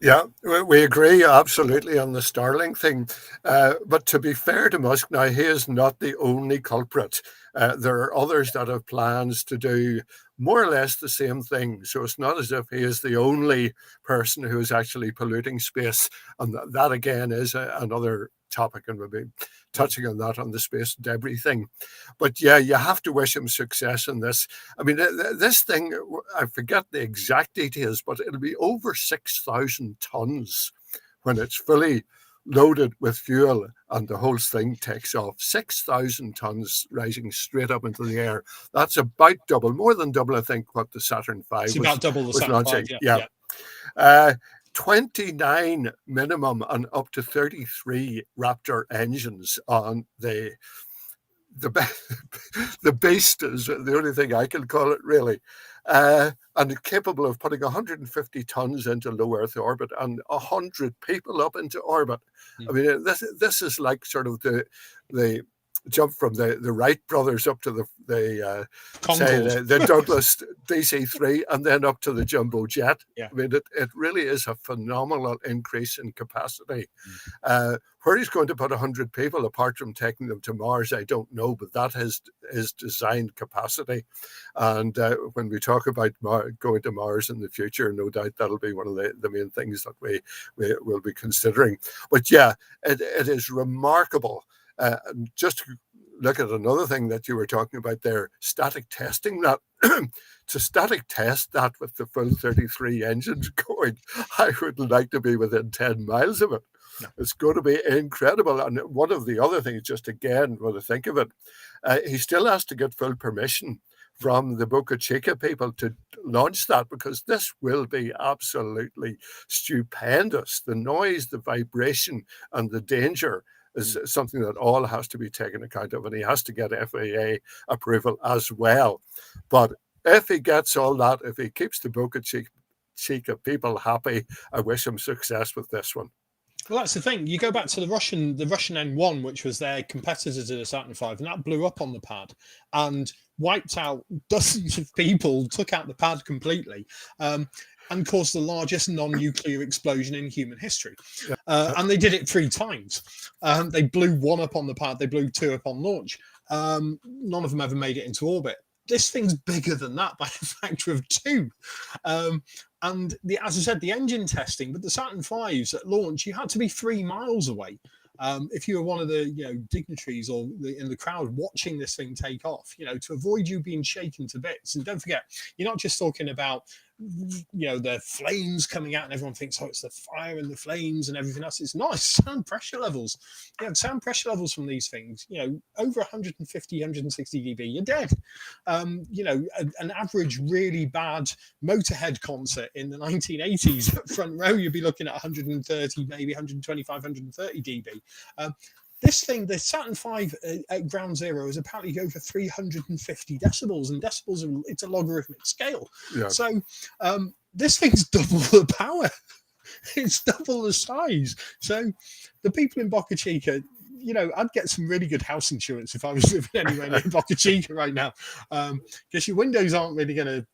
Yeah, we agree absolutely on the Starlink thing. But to be fair to Musk, now, he is not the only culprit. There are others that have plans to do more or less the same thing. So it's not as if he is the only person who is actually polluting space. And that again is another topic, and we'll be touching on that on the space debris thing. But yeah, you have to wish him success in this. I mean, this thing, I forget the exact details, but it'll be over 6,000 tons when it's fully loaded with fuel and the whole thing takes off. 6,000 tons rising straight up into the air. That's about double, more than double, I think, what the Saturn V was. About double the Saturn launching. V, yeah. 29 minimum and up to 33 Raptor engines on the beast is the only thing I can call it, really. And capable of putting 150 tons into low Earth orbit and 100 people up into orbit. I mean, this is like sort of the jump from the Wright brothers up to the Douglas DC-3 and then up to the jumbo jet. Yeah. I mean, it really is a phenomenal increase in capacity. Where he's going to put 100 people, apart from taking them to Mars, I don't know, but that is his designed capacity. And when we talk about going to Mars in the future, no doubt that'll be one of the main things that we will be considering. But yeah, it is remarkable. Just look at another thing that you were talking about there, static testing that. To static test that with the full 33 engines going, I would like to be within 10 miles of it. No. It's going to be incredible. And one of the other things, just again, when I think of it, he still has to get full permission from the Boca Chica people to launch that, because this will be absolutely stupendous. The noise, the vibration, and the danger is something that all has to be taken account of, and he has to get FAA approval as well. But if he gets all that, if he keeps the Boca Chica people happy, I wish him success with this one. Well, that's the thing. You go back to the Russian N1, which was their competitor to the Saturn V, and that blew up on the pad and wiped out dozens of people, took out the pad completely, and caused the largest non-nuclear explosion in human history. And they did it 3 times. They blew 1 up on the pad, they blew 2 up on launch. None of them ever made it into orbit. This thing's bigger than that by a factor of 2. And as I said, the engine testing, but the Saturn V's at launch, you had to be 3 miles away. If you were one of the dignitaries or in the crowd watching this thing take off, to avoid you being shaken to bits. And don't forget, you're not just talking about the flames coming out and everyone thinks, oh, it's the fire and the flames and everything else. It's not. It's sound pressure levels. Sound pressure levels from these things, over 150, 160 dB, you're dead. An average really bad Motorhead concert in the 1980s at front row, you'd be looking at 130, maybe 125, 130 dB. This thing, the Saturn V at ground zero, is apparently over 350 decibels, and decibels it's a logarithmic scale. Yeah. So this thing's double the power. It's double the size. So the people in Boca Chica, I'd get some really good house insurance if I was living anywhere near Boca Chica right now, because your windows aren't really going to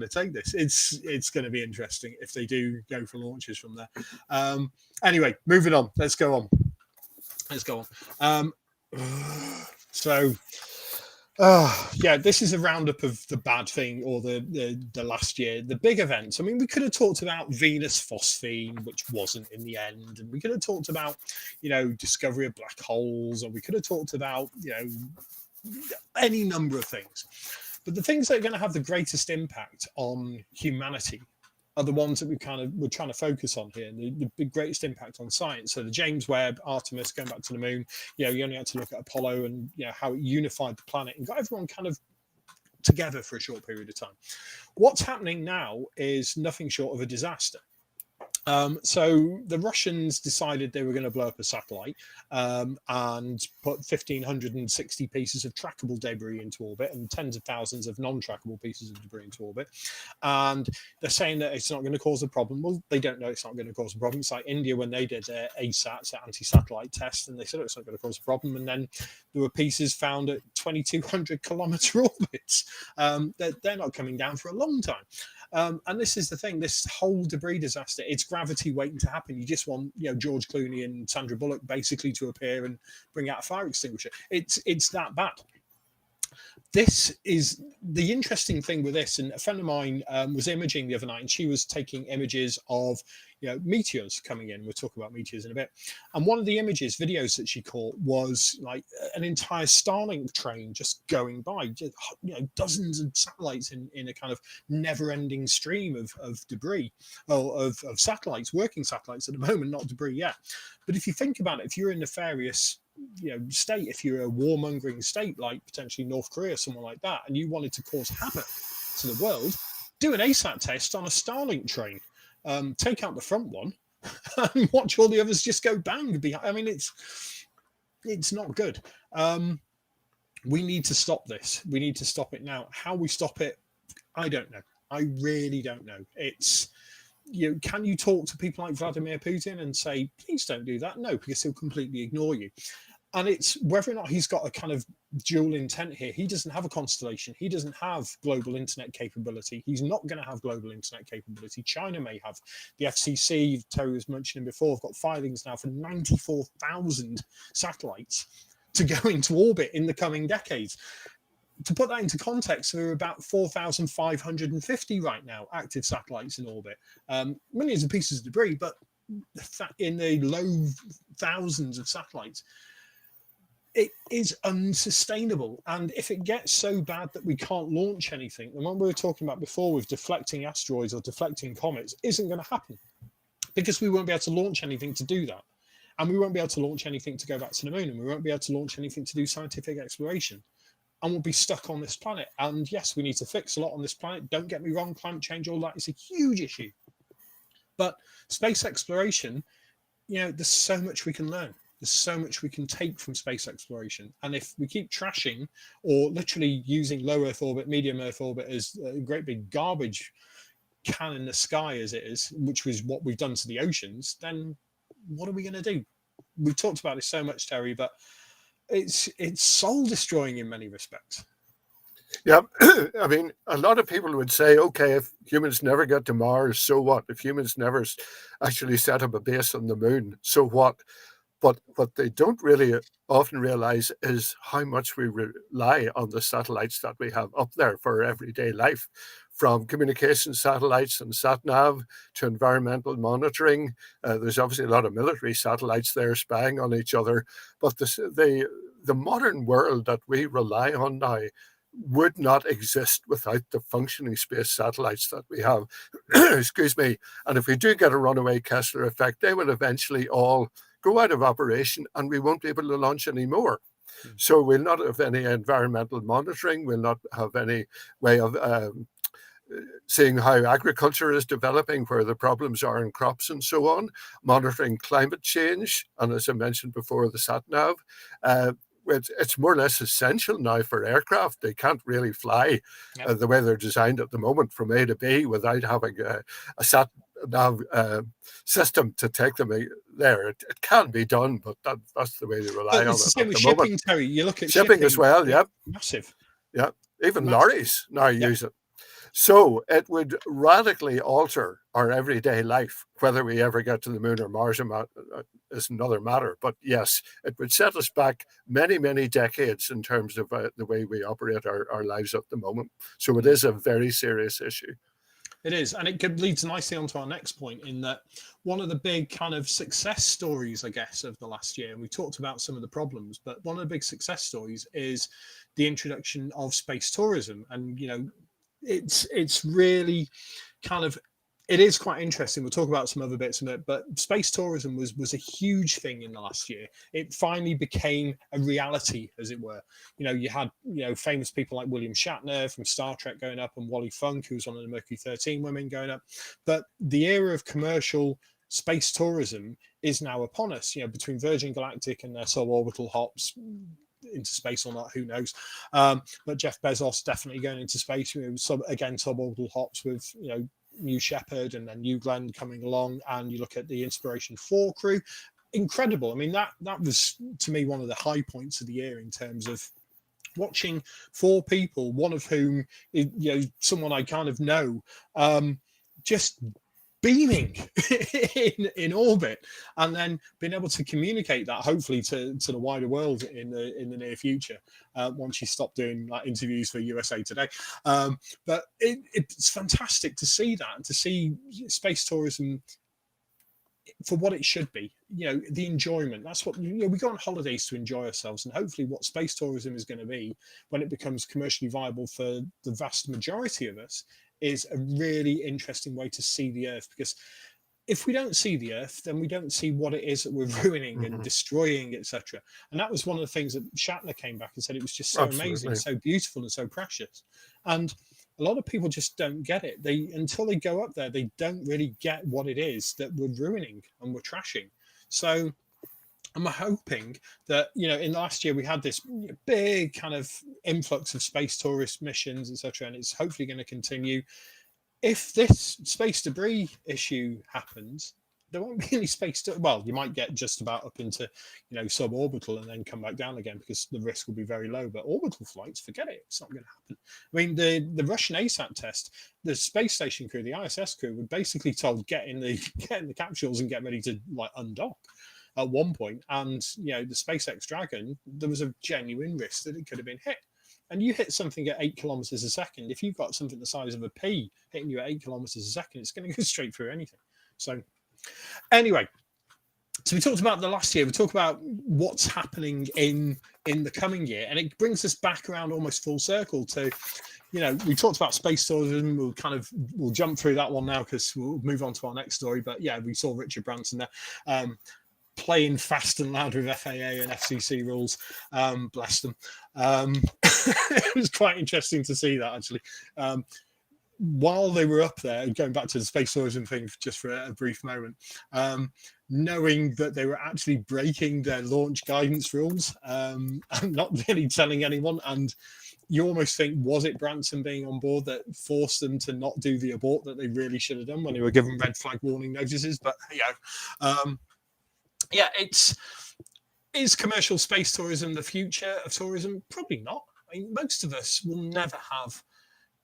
take this. It's going to be interesting if they do go for launches from there. Anyway, moving on. Let's go on. This is a roundup of the bad thing, or the last year, the big events. I mean, we could have talked about Venus phosphine, which wasn't in the end, and we could have talked about, discovery of black holes, or we could have talked about, any number of things. But the things that are going to have the greatest impact on humanity are the ones that we're trying to focus on here, the greatest impact on science. So the James Webb, Artemis, going back to the moon, you only had to look at Apollo and how it unified the planet and got everyone kind of together for a short period of time. What's happening now is nothing short of a disaster. So the Russians decided they were going to blow up a satellite and put 1,560 pieces of trackable debris into orbit and tens of thousands of non-trackable pieces of debris into orbit. And they're saying that it's not going to cause a problem. Well, they don't know it's not going to cause a problem. It's like India when they did their ASATs, their anti-satellite test, and they said it's not going to cause a problem. And then there were pieces found at 2,200 kilometer orbits. They're not coming down for a long time. And this is the thing, this whole debris disaster, it's gravity waiting to happen. You just want, George Clooney and Sandra Bullock basically to appear and bring out a fire extinguisher. It's that bad. This is the interesting thing with this, and a friend of mine was imaging the other night, and she was taking images of meteors coming in. We'll talk about meteors in a bit. And one of the videos that she caught was like an entire Starlink train just going by, just, dozens of satellites in a kind of never-ending stream of debris, or of satellites, working satellites at the moment, not debris yet. But if you think about it, if you're a nefarious state, if you're a warmongering state like potentially North Korea, someone like that, and you wanted to cause havoc to the world, do an ASAT test on a Starlink train. Take out the front one and watch all the others just go bang behind. I mean, it's not good. We need to stop this. We need to stop it now. How we stop it, I don't know. I really don't know. It's can you talk to people like Vladimir Putin and say, please don't do that? No, because he'll completely ignore you. And it's whether or not he's got a kind of dual intent here. He doesn't have a constellation. He doesn't have global internet capability. He's not going to have global internet capability. China may have. The FCC, Terry was mentioning before, have got filings now for 94,000 satellites to go into orbit in the coming decades. To put that into context, there are about 4,550 right now active satellites in orbit. Millions of pieces of debris, but in the low thousands of satellites. It is unsustainable. And if it gets so bad that we can't launch anything, and what we were talking about before with deflecting asteroids or deflecting comets isn't going to happen, because we won't be able to launch anything to do that. And we won't be able to launch anything to go back to the moon, and we won't be able to launch anything to do scientific exploration. And we'll be stuck on this planet. And yes, we need to fix a lot on this planet. Don't get me wrong, climate change, all that is a huge issue. But space exploration, there's so much we can learn. There's so much we can take from space exploration. And if we keep trashing or literally using low Earth orbit, medium Earth orbit as a great big garbage can in the sky as it is, which was what we've done to the oceans, then what are we going to do? We've talked about this so much, Terry, but it's soul destroying in many respects. Yeah, I mean, a lot of people would say, okay, if humans never get to Mars, so what? If humans never actually set up a base on the moon, so what? But what they don't really often realize is how much we rely on the satellites that we have up there for our everyday life, from communication satellites and sat-nav to environmental monitoring. There's obviously a lot of military satellites there spying on each other, but the modern world that we rely on now would not exist without the functioning space satellites that we have. Excuse me. And if we do get a runaway Kessler effect, they will eventually all go out of operation and we won't be able to launch anymore. So we'll not have any environmental monitoring. We'll not have any way of seeing how agriculture is developing, where the problems are in crops and so on, monitoring climate change. And as I mentioned before, the sat-nav. It's more or less essential now for aircraft. They can't really fly the way they're designed at the moment from A to B without having a sat-nav system to take them there. It can be done, but that's the way they rely on it. It's the same at with the shipping, moment. Terry. You look at Shipping as well, yeah. Massive. Yeah, even Massive. lorries now use it. So it would radically alter our everyday life. Whether we ever get to the moon or Mars is another matter. But yes, it would set us back many, many decades in terms of the way we operate our lives at the moment. So it is a very serious issue. It is. And it leads nicely onto our next point, in that one of the big kind of success stories, I guess, of the last year, and we talked about some of the problems, but one of the big success stories is the introduction of space tourism. And, you know, it's really kind of, it is quite interesting. We'll talk about some other bits of it, but space tourism was a huge thing in the last year. It finally became a reality, as it were. You know, you had, you know, famous people like William Shatner from Star Trek going up, and Wally Funk, who was one of the Mercury 13 women, going up. But the era of commercial space tourism is now upon us. You know, between Virgin Galactic and their suborbital hops into space or not, who knows, but Jeff Bezos definitely going into space. You know, suborbital hops with, you know, New Shepard and then New Glenn coming along, and you look at the Inspiration 4 crew, incredible. I mean, that was to me one of the high points of the year in terms of watching 4 people, one of whom, you know, someone I kind of know, just beaming in orbit, and then being able to communicate that hopefully to the wider world in the near future, once you stop doing like interviews for USA Today. But it's fantastic to see that, and to see space tourism for what it should be. You know, the enjoyment. That's what, you know, we go on holidays to enjoy ourselves, and hopefully what space tourism is going to be when it becomes commercially viable for the vast majority of us is a really interesting way to see the Earth. Because if we don't see the Earth, then we don't see what it is that we're ruining and destroying, etc. And that was one of the things that Shatner came back and said, it was just so amazing, so beautiful and so precious. And a lot of people just don't get it. Until they go up there, they don't really get what it is that we're ruining and we're trashing. So I'm hoping that, you know, in the last year we had this big kind of influx of space tourist missions, etc., and it's hopefully going to continue. If this space debris issue happens, there won't be any space well, you might get just about up into, you know, suborbital and then come back down again, because the risk will be very low. But orbital flights, forget it, it's not going to happen. I mean, the Russian ASAT test, the space station crew, the ISS crew, were basically told get in the capsules and get ready to like undock at one point. And, you know, the SpaceX Dragon, there was a genuine risk that it could have been hit. And you hit something at 8 kilometers a second. If you've got something the size of a pea hitting you at 8 kilometers a second, it's going to go straight through anything. So anyway, so we talked about the last year. We talk about what's happening in the coming year, and it brings us back around almost full circle to, you know, we talked about space tourism. We'll jump through that one now because we'll move on to our next story. But yeah, we saw Richard Branson there. Playing fast and loud with FAA and FCC rules, bless them. It was quite interesting to see that, actually. While they were up there, going back to the space tourism thing just for a brief moment, knowing that they were actually breaking their launch guidance rules, and not really telling anyone. And you almost think, was it Branson being on board that forced them to not do the abort that they really should have done when they were given red flag warning notices? But, you know, yeah, is commercial space tourism the future of tourism? Probably not. I mean, most of us will never have,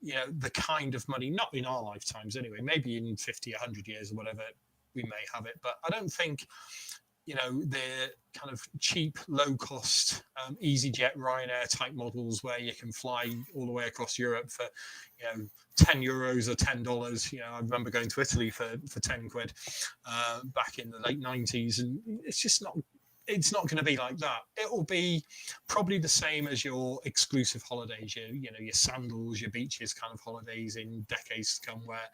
the kind of money, not in our lifetimes anyway, maybe in 50, 100 years or whatever, we may have it. But I don't think, the kind of cheap, low cost, EasyJet, Ryanair type models where you can fly all the way across Europe for, 10 euros or $10. I remember going to Italy for 10 quid back in the late 90s. And it's not going to be like that. It will be probably the same as your exclusive holidays, your sandals, your beaches kind of holidays in decades to come, where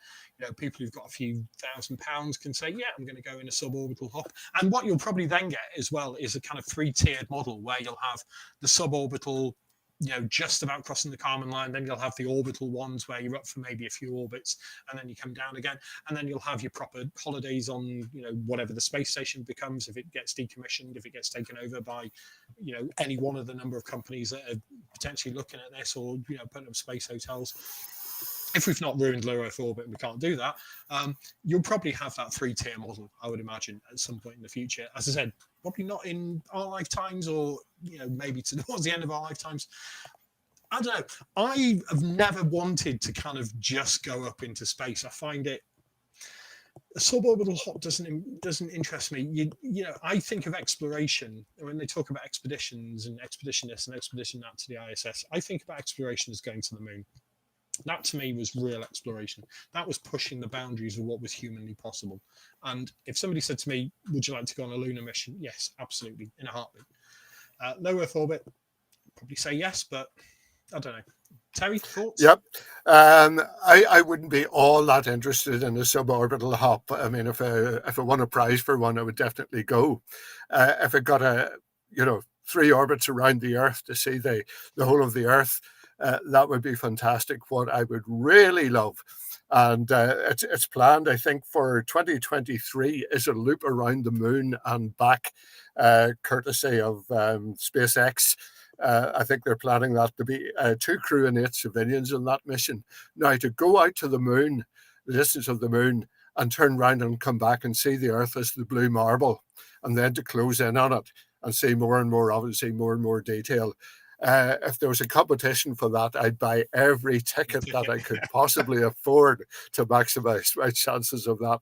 people who've got a few £1,000 can say, yeah, I'm going to go in a suborbital hop. And what you'll probably then get as well is a kind of 3-tiered model where you'll have the suborbital, just about crossing the Kármán line. Then you'll have the orbital ones where you're up for maybe a few orbits and then you come down again. And then you'll have your proper holidays on, whatever the space station becomes, if it gets decommissioned, if it gets taken over by, any one of the number of companies that are potentially looking at this, or, putting up space hotels. If we've not ruined low Earth orbit, we can't do that. You'll probably have that 3-tier model, I would imagine, at some point in the future. As I said, probably not in our lifetimes, or maybe towards the end of our lifetimes. I don't know. I have never wanted to kind of just go up into space. I find it, a suborbital hop doesn't interest me. I think of exploration when they talk about expeditions and expedition this and expedition that to the ISS. I think about exploration as going to the moon. That to me was real exploration. That was pushing the boundaries of what was humanly possible. And if somebody said to me, would you like to go on a lunar mission? Yes, absolutely, in a heartbeat. Low Earth orbit, probably say yes, but I don't know. Terry, thoughts? Yep. I wouldn't be all that interested in a suborbital hop. I mean, if I won a prize for one, I would definitely go. If I got 3 orbits around the Earth to see the whole of the Earth, that would be fantastic. What I would really love, and it's planned, I think, for 2023, is a loop around the moon and back, courtesy of SpaceX. I think they're planning that to be 2 crew and 8 civilians on that mission. Now, to go out to the moon, the distance of the moon, and turn around and come back and see the Earth as the blue marble, and then to close in on it and see more and more of it, see more and more detail. If there was a competition for that, I'd buy every ticket that I could possibly afford to maximize my chances of that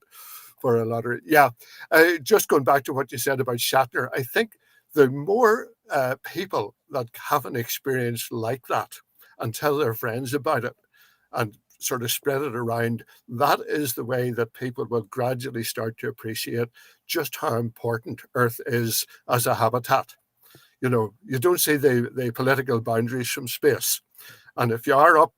for a lottery. Yeah, just going back to what you said about Shatner, I think the more people that have an experience like that and tell their friends about it and sort of spread it around, that is the way that people will gradually start to appreciate just how important Earth is as a habitat. You don't see the political boundaries from space. And if you are up,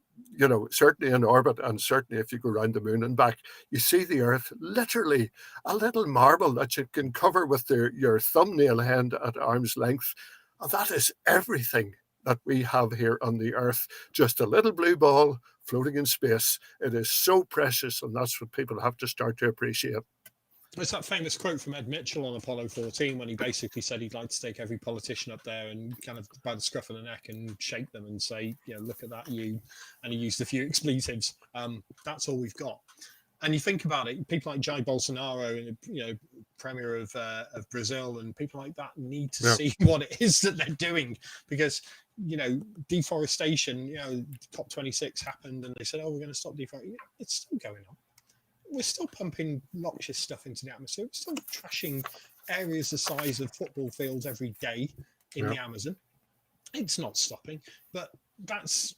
certainly in orbit, and certainly if you go around the moon and back, you see the Earth literally a little marble that you can cover with your thumbnail hand at arm's length. And that is everything that we have here on the Earth. Just a little blue ball floating in space. It is so precious, and that's what people have to start to appreciate. It's that famous quote from Ed Mitchell on Apollo 14 when he basically said he'd like to take every politician up there and kind of by the scruff of the neck and shake them and say, look at that, you. And he used a few expletives. That's all we've got. And you think about it, people like Jair Bolsonaro, and Premier of Brazil, and people like that need to see what it is that they're doing, because deforestation. COP26 happened, and they said, "Oh, we're going to stop deforestation." It's still going on. We're still pumping noxious stuff into the atmosphere. We're still trashing areas the size of football fields every day in the Amazon. It's not stopping, but that's,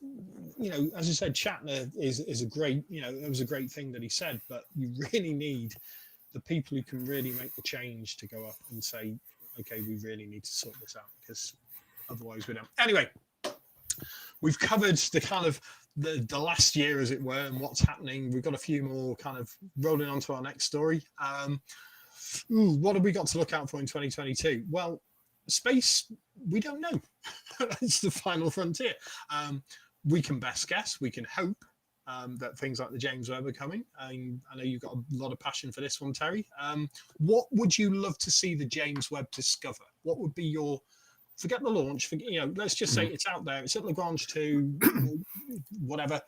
as I said, Shatner is a great, it was a great thing that he said, but you really need the people who can really make the change to go up and say, okay, we really need to sort this out, because otherwise we don't. Anyway, we've covered the kind of the last year, as it were, and what's happening. We've got a few more kind of rolling on to our next story. What have we got to look out for in 2022? Well, space, we don't know. It's the final frontier. We can best guess. We can hope that things like the James Webb are coming. I know you've got a lot of passion for this one, Terry. What would you love to see the James Webb discover? What would be your... Forget the launch. Let's just say it's out there. It's at Lagrange 2, whatever.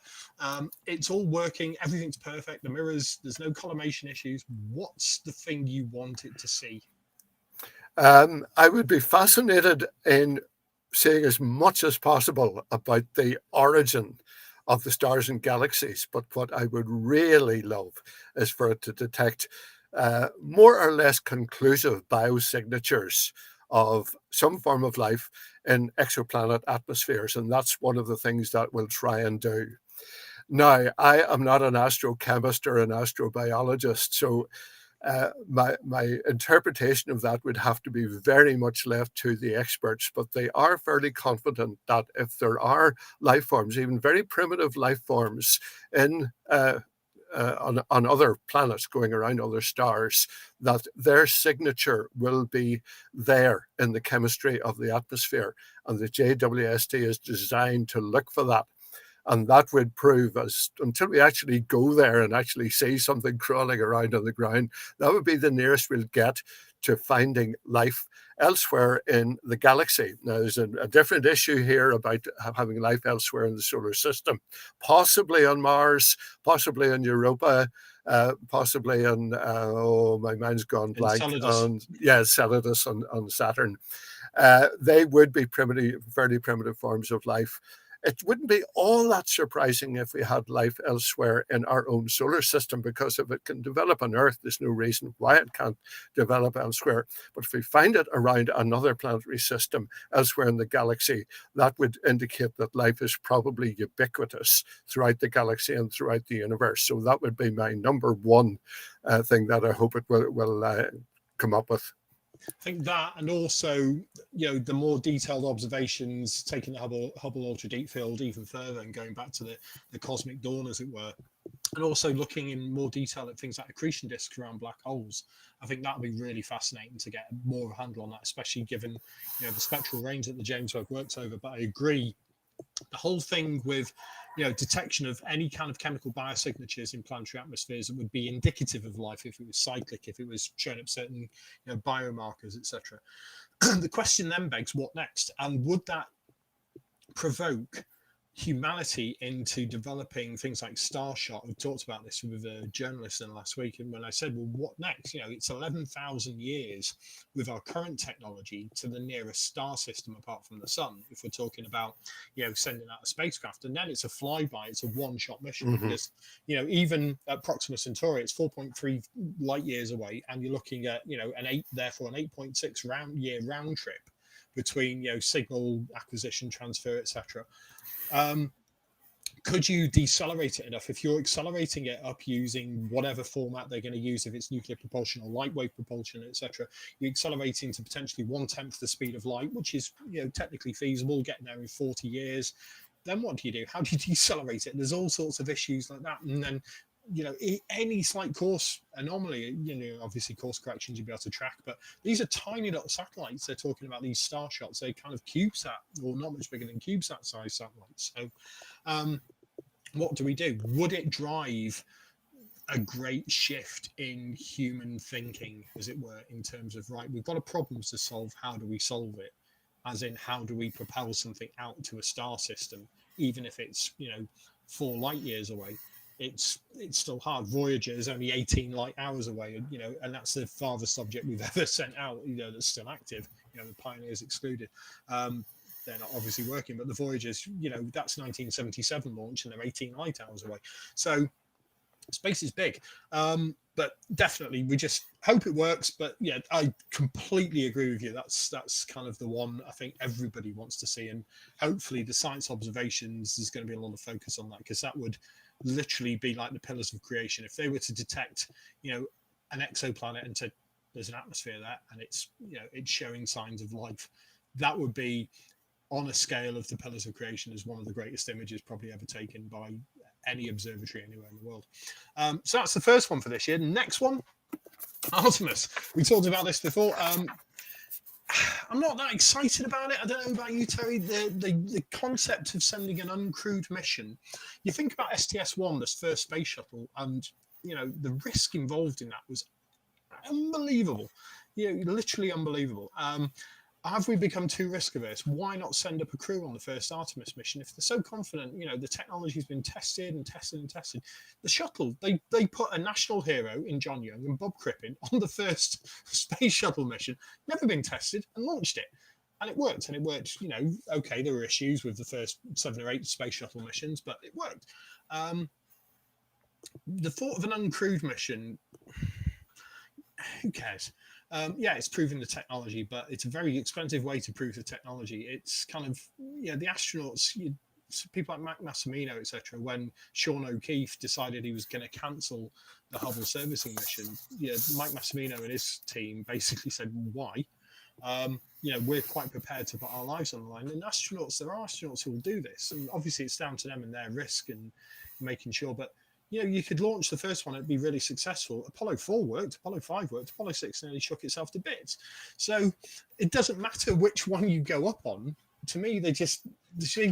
It's all working. Everything's perfect. The mirrors, there's no collimation issues. What's the thing you want it to see? I would be fascinated in seeing as much as possible about the origin of the stars and galaxies. But what I would really love is for it to detect more or less conclusive biosignatures of some form of life in exoplanet atmospheres. And that's one of the things that we'll try and do. Now, I am not an astrochemist or an astrobiologist, so my interpretation of that would have to be very much left to the experts, but they are fairly confident that if there are life forms, even very primitive life forms in on other planets going around other stars, that their signature will be there in the chemistry of the atmosphere, and the JWST is designed to look for that. And that would prove, as until we actually go there and actually see something crawling around on the ground, that would be the nearest we'll get to finding life elsewhere in the galaxy. Now, there's a different issue here about having life elsewhere in the solar system, possibly on Mars, possibly on Europa, possibly on, oh, my mind's gone blank, on, yeah, Enceladus on Saturn. They would be fairly primitive forms of life. It wouldn't be all that surprising if we had life elsewhere in our own solar system, because if it can develop on Earth, there's no reason why it can't develop elsewhere. But if we find it around another planetary system elsewhere in the galaxy, that would indicate that life is probably ubiquitous throughout the galaxy and throughout the universe. So that would be my number one thing that I hope it will come up with. I think that, and also, the more detailed observations, taking the Hubble Ultra Deep Field even further and going back to the cosmic dawn, as it were, and also looking in more detail at things like accretion disks around black holes. I think that would be really fascinating to get more of a handle on that, especially given the spectral range that the James Webb works over. But I agree, the whole thing with detection of any kind of chemical biosignatures in planetary atmospheres that would be indicative of life, if it was cyclic, if it was showing up certain biomarkers, etc. The question then begs, what next? And would that provoke humanity into developing things like Starshot? We talked about this with a journalist in the last week, and when I said, well, what next? It's 11,000 years with our current technology to the nearest star system apart from the sun, if we're talking about sending out a spacecraft, and then it's a flyby, it's a one-shot mission. Because even at Proxima Centauri, it's 4.3 light years away, and you're looking at an 8.6 year round trip between signal acquisition, transfer, etc. Could you decelerate it enough? If you're accelerating it up using whatever format they're going to use, if it's nuclear propulsion or lightweight propulsion, etc., you're accelerating to potentially 1/10 the speed of light, which is technically feasible, getting there in 40 years. Then what do? How do you decelerate it? There's all sorts of issues like that. And then any slight course anomaly, obviously course corrections you'll be able to track, but these are tiny little satellites. They're talking about these Starshots. They kind of CubeSat, or not much bigger than CubeSat size satellites. So what do we do? Would it drive a great shift in human thinking, as it were, in terms of, right, we've got a problem to solve, how do we solve it? As in, how do we propel something out to a star system, even if it's 4 light years away? It's still hard. Voyager is only 18 light hours away, and that's the farthest object we've ever sent out, that's still active. The Pioneers excluded. They're not obviously working, but the Voyagers, that's 1977 launch, and they're 18 light hours away. So space is big, but definitely we just hope it works. But yeah, I completely agree with you. That's kind of the one I think everybody wants to see, and hopefully the science observations, there's going to be a lot of focus on that, because that would literally be like the pillars of creation. If they were to detect an exoplanet and said there's an atmosphere there and it's it's showing signs of life, that would be on a scale of the pillars of creation as one of the greatest images probably ever taken by any observatory anywhere in the world. So that's the first one for this year. Next one, Artemis. We talked about this before. I'm not that excited about it. I don't know about you, Terry. The concept of sending an uncrewed mission. You think about STS-1, this first space shuttle, and the risk involved in that was unbelievable. Literally unbelievable. have we become too risk averse? Why not send up a crew on the first Artemis mission if they're so confident? The technology's been tested and tested and tested. The shuttle, they put a national hero in John Young and Bob Crippen on the first space shuttle mission, never been tested, and launched it. And it worked. And it worked, okay, there were issues with the first 7 or 8 space shuttle missions, but it worked. The thought of an uncrewed mission, who cares? It's proving the technology, but it's a very expensive way to prove the technology. It's kind of, the astronauts, people like Mike Massimino, etc. When Sean O'Keefe decided he was going to cancel the Hubble servicing mission, Mike Massimino and his team basically said, why? We're quite prepared to put our lives on the line. And there are astronauts who will do this. And obviously it's down to them and their risk and making sure, but you could launch the first one, it'd be really successful. Apollo 4 worked, Apollo 5 worked, Apollo 6 nearly shook itself to bits. So it doesn't matter which one you go up on. To me, they just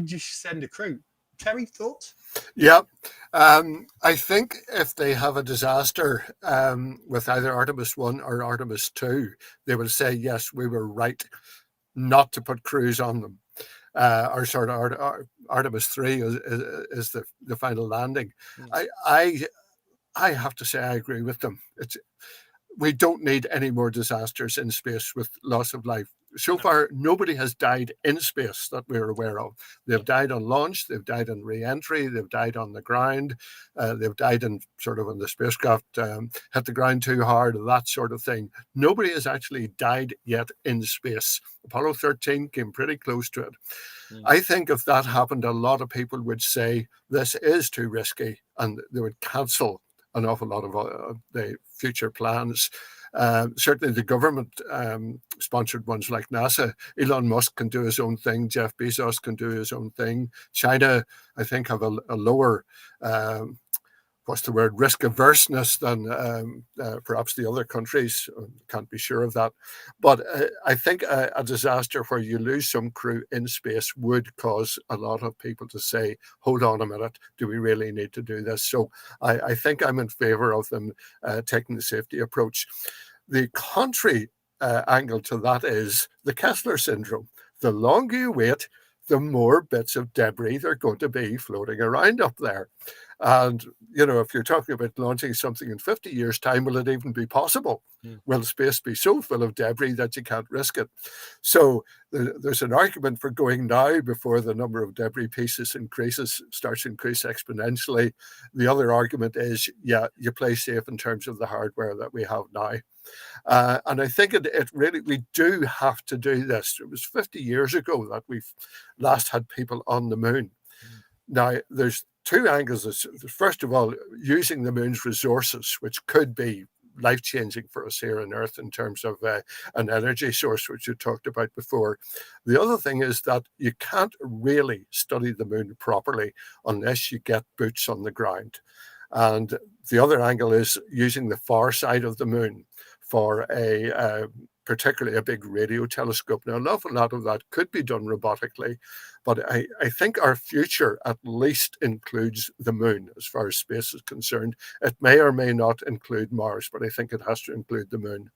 send a crew. Terry, thoughts? Yeah. I think if they have a disaster with either Artemis 1 or Artemis 2, they will say, yes, we were right not to put crews on them. Artemis 3 is the final landing. Yes. I have to say I agree with them. We don't need any more disasters in space with loss of life. So far, nobody has died in space that we're aware of. They've died on launch, they've died on re-entry, they've died on the ground, they've died in sort of when the spacecraft hit the ground too hard, that sort of thing. Nobody has actually died yet in space. Apollo 13 came pretty close to it. I think if that happened, a lot of people would say this is too risky, and they would cancel an awful lot of the future plans. Certainly the government sponsored ones like NASA. Elon Musk can do his own thing. Jeff Bezos can do his own thing. China, I think, have a lower risk averseness than perhaps the other countries. Can't be sure of that. But I think a disaster where you lose some crew in space would cause a lot of people to say, hold on a minute, do we really need to do this? So I think I'm in favor of them taking the safety approach. The contrary angle to that is the Kessler syndrome. The longer you wait, the more bits of debris there are going to be floating around up there. And, if you're talking about launching something in 50 years' time, will it even be possible? Will space be so full of debris that you can't risk it? So there's an argument for going now before the number of debris pieces starts to increase exponentially. The other argument is, you play safe in terms of the hardware that we have now. And I think it really, we do have to do this. It was 50 years ago that we've last had people on the moon. Now, there's 2 angles. First of all, using the moon's resources, which could be life-changing for us here on Earth in terms of an energy source, which you talked about before. The other thing is that you can't really study the moon properly unless you get boots on the ground. And the other angle is using the far side of the moon for particularly a big radio telescope. Now, an awful lot of that could be done robotically, but I think our future at least includes the moon as far as space is concerned. It may or may not include Mars, but I think it has to include the moon.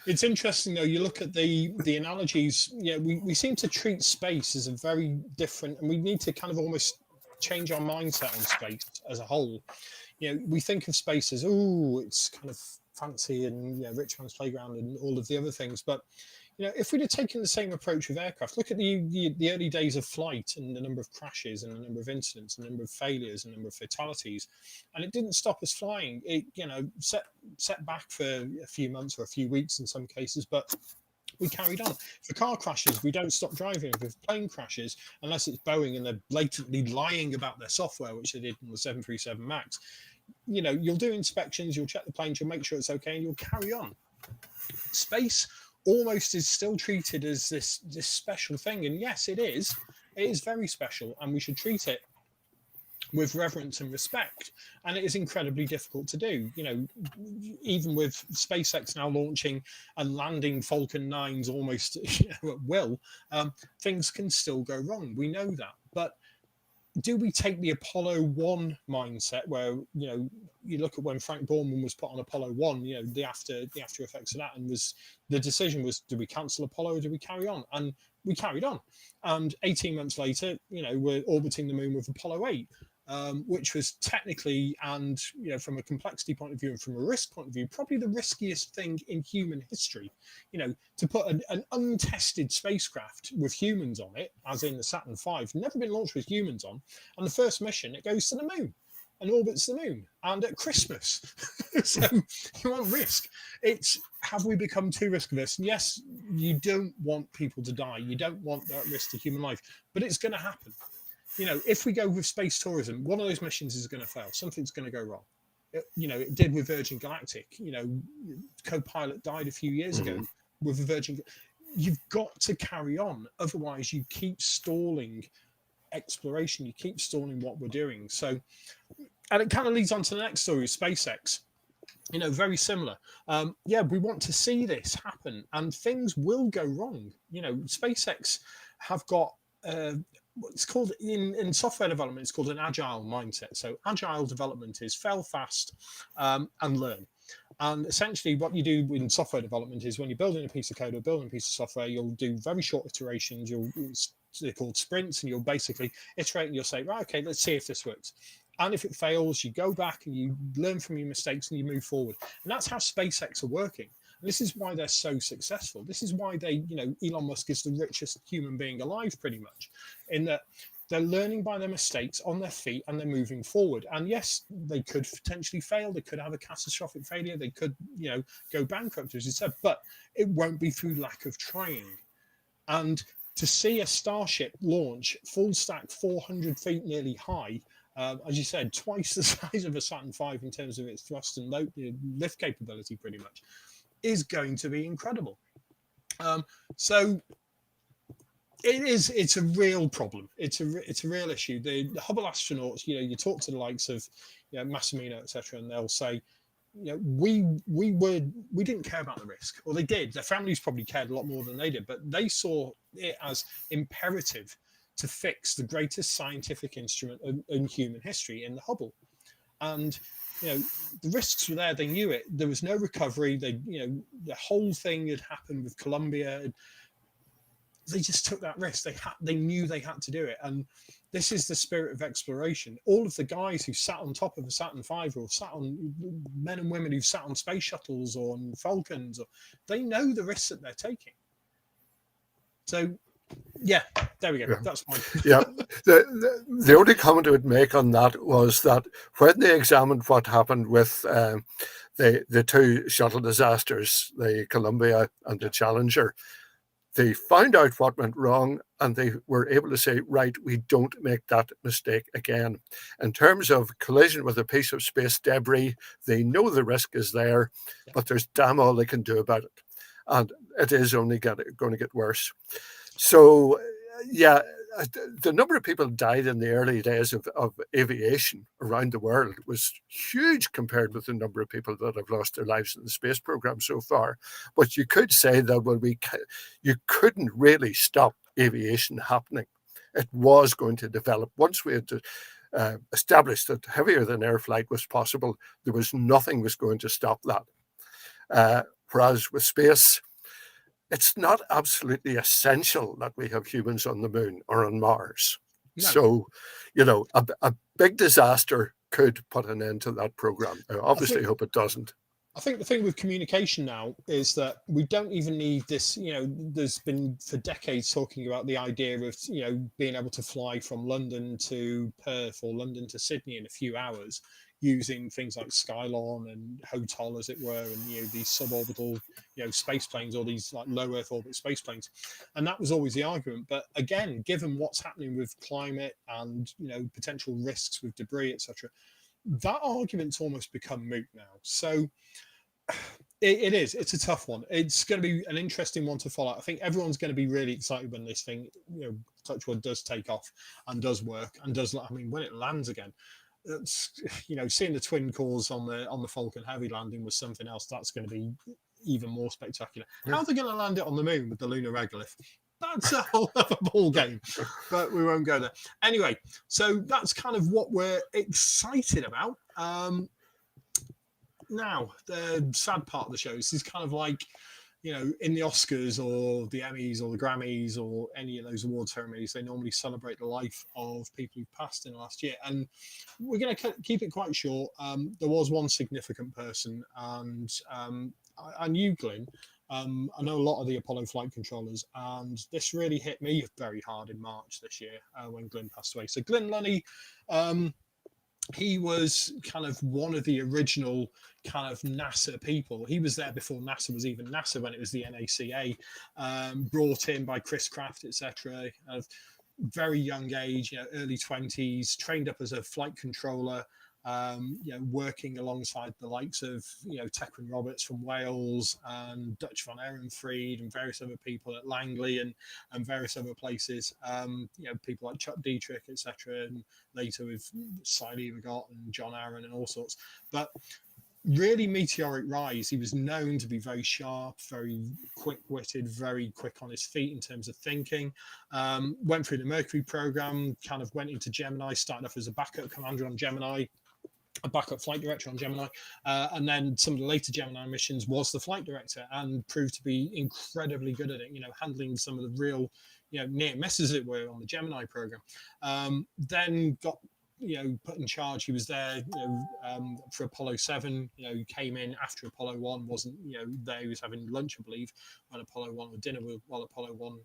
It's interesting, though, you look at the analogies. We seem to treat space as a very different, and we need to kind of almost change our mindset on space as a whole. We think of space as, it's kind of fancy and rich man's playground and all of the other things, but if we'd have taken the same approach with aircraft, look at the early days of flight and the number of crashes and the number of incidents and the number of failures and the number of fatalities, and it didn't stop us flying. It set back for a few months or a few weeks in some cases, but we carried on. If a car crashes, we don't stop driving. If a plane crashes, unless it's Boeing and they're blatantly lying about their software, which they did on the 737 MAX, you'll do inspections, you'll check the planes, you'll make sure it's okay, and you'll carry on. Space almost is still treated as this special thing, and yes, it is very special, and we should treat it with reverence and respect, and it is incredibly difficult to do. Even with SpaceX now launching and landing Falcon 9s almost at will, things can still go wrong. We know that, but do we take the Apollo 1 mindset where, you look at when Frank Borman was put on Apollo 1, the after effects of that, and the decision was, do we cancel Apollo or do we carry on? And we carried on. And 18 months later, we're orbiting the moon with Apollo 8. Which was technically and from a complexity point of view and from a risk point of view probably the riskiest thing in human history. To put an untested spacecraft with humans on it, as in the Saturn V, never been launched with humans on, and the first mission it goes to the moon and orbits the moon, and at Christmas. So you want risk. It's, have we become too risk averse? And yes, you don't want people to die, you don't want that risk to human life, but it's going to happen. If we go with space tourism, one of those missions is going to fail. Something's going to go wrong. It did with Virgin Galactic. Co-pilot died a few years ago with the Virgin. You've got to carry on. Otherwise, you keep stalling exploration. You keep stalling what we're doing. So, and it kind of leads on to the next story, SpaceX. Very similar. We want to see this happen, and things will go wrong. SpaceX have got... it's called in software development, it's called an agile mindset. So agile development is fail fast and learn. And essentially what you do in software development is when you're building a piece of code or building a piece of software, you'll do very short iterations. They're called sprints, and you'll basically iterate and you'll say, right, okay, let's see if this works. And if it fails, you go back and you learn from your mistakes and you move forward. And that's how SpaceX are working. This is why they're so successful. This is why Elon Musk is the richest human being alive, pretty much, in that they're learning by their mistakes on their feet and they're moving forward. And yes, they could potentially fail. They could have a catastrophic failure. They could, go bankrupt, as you said, but it won't be through lack of trying. And to see a Starship launch full stack 400 feet nearly high, as you said, twice the size of a Saturn V in terms of its thrust and lift capability, pretty much, is going to be incredible. So it's a real problem. It's a real issue. The Hubble astronauts, you talk to the likes of Massimino, etc., and they'll say, we didn't care about the risk, or they did. Their families probably cared a lot more than they did, but they saw it as imperative to fix the greatest scientific instrument in human history in the Hubble. And the risks were there. They knew it. There was no recovery. The whole thing had happened with Columbia. They just took that risk. They knew they had to do it. And this is the spirit of exploration. All of the guys who sat on top of a Saturn V, or sat on, men and women who sat on space shuttles or on Falcons, they know the risks that they're taking. So, yeah, there we go. Yeah. That's fine. Yeah. The only comment I would make on that was that when they examined what happened with the two shuttle disasters, the Columbia and the Challenger, they found out what went wrong, and they were able to say, right, we don't make that mistake again. In terms of collision with a piece of space debris, they know the risk is there, but there's damn all they can do about it. And it is only going to get worse. So, yeah, the number of people died in the early days of aviation around the world was huge compared with the number of people that have lost their lives in the space program so far. But you could say that you couldn't really stop aviation happening. It was going to develop. Once we had established that heavier than air flight was possible, there was nothing was going to stop that. Whereas with space, it's not absolutely essential that we have humans on the moon or on Mars. No. So, a big disaster could put an end to that program. I obviously hope it doesn't. I think the thing with communication now is that we don't even need this. There's been for decades talking about the idea of, being able to fly from London to Perth or London to Sydney in a few hours, using things like Skylon and HOTOL, as it were, and these suborbital space planes, or these like low Earth orbit space planes. And that was always the argument. But again, given what's happening with climate and potential risks with debris, etc., that argument's almost become moot now. So it's a tough one. It's going to be an interesting one to follow. I think everyone's going to be really excited when this thing, touch wood, does take off and does work and does. I mean, when it lands again. It's, seeing the twin cores on the Falcon Heavy landing was something else. That's going to be even more spectacular. How are they going to land it on the moon with the lunar regolith? that's a whole other ball game, but we won't go there. Anyway, so that's kind of what we're excited about. Now, the sad part of the show is kind of like, in the Oscars or the Emmys or the Grammys or any of those award ceremonies, they normally celebrate the life of people who've passed in the last year. And we're going to keep it quite short. There was one significant person, and I knew Glyn. I know a lot of the Apollo flight controllers, and this really hit me very hard in March this year when Glyn passed away. So Glyn Lunny, he was kind of one of the original kind of NASA people. He was there before NASA was even NASA, when it was the NACA, brought in by Chris Kraft, etc. Very young age, early 20s, trained up as a flight controller, working alongside the likes of, Tecwen Roberts from Wales and Dutch von Ehrenfried and various other people at Langley and various other places, people like Chuck Dietrich, etc. And later with Siley Regot and John Aaron and all sorts. But really meteoric rise. He was known to be very sharp, very quick-witted, very quick on his feet in terms of thinking. Went through the Mercury program, kind of went into Gemini, started off as a backup commander on Gemini, a backup flight director on Gemini, and then some of the later Gemini missions was the flight director and proved to be incredibly good at it, handling some of the real, near misses, as it were, on the Gemini program. Then got put in charge. He was there for Apollo 7. He came in after Apollo 1, wasn't there. He was having lunch, I believe, when Apollo 1, or dinner while Apollo 1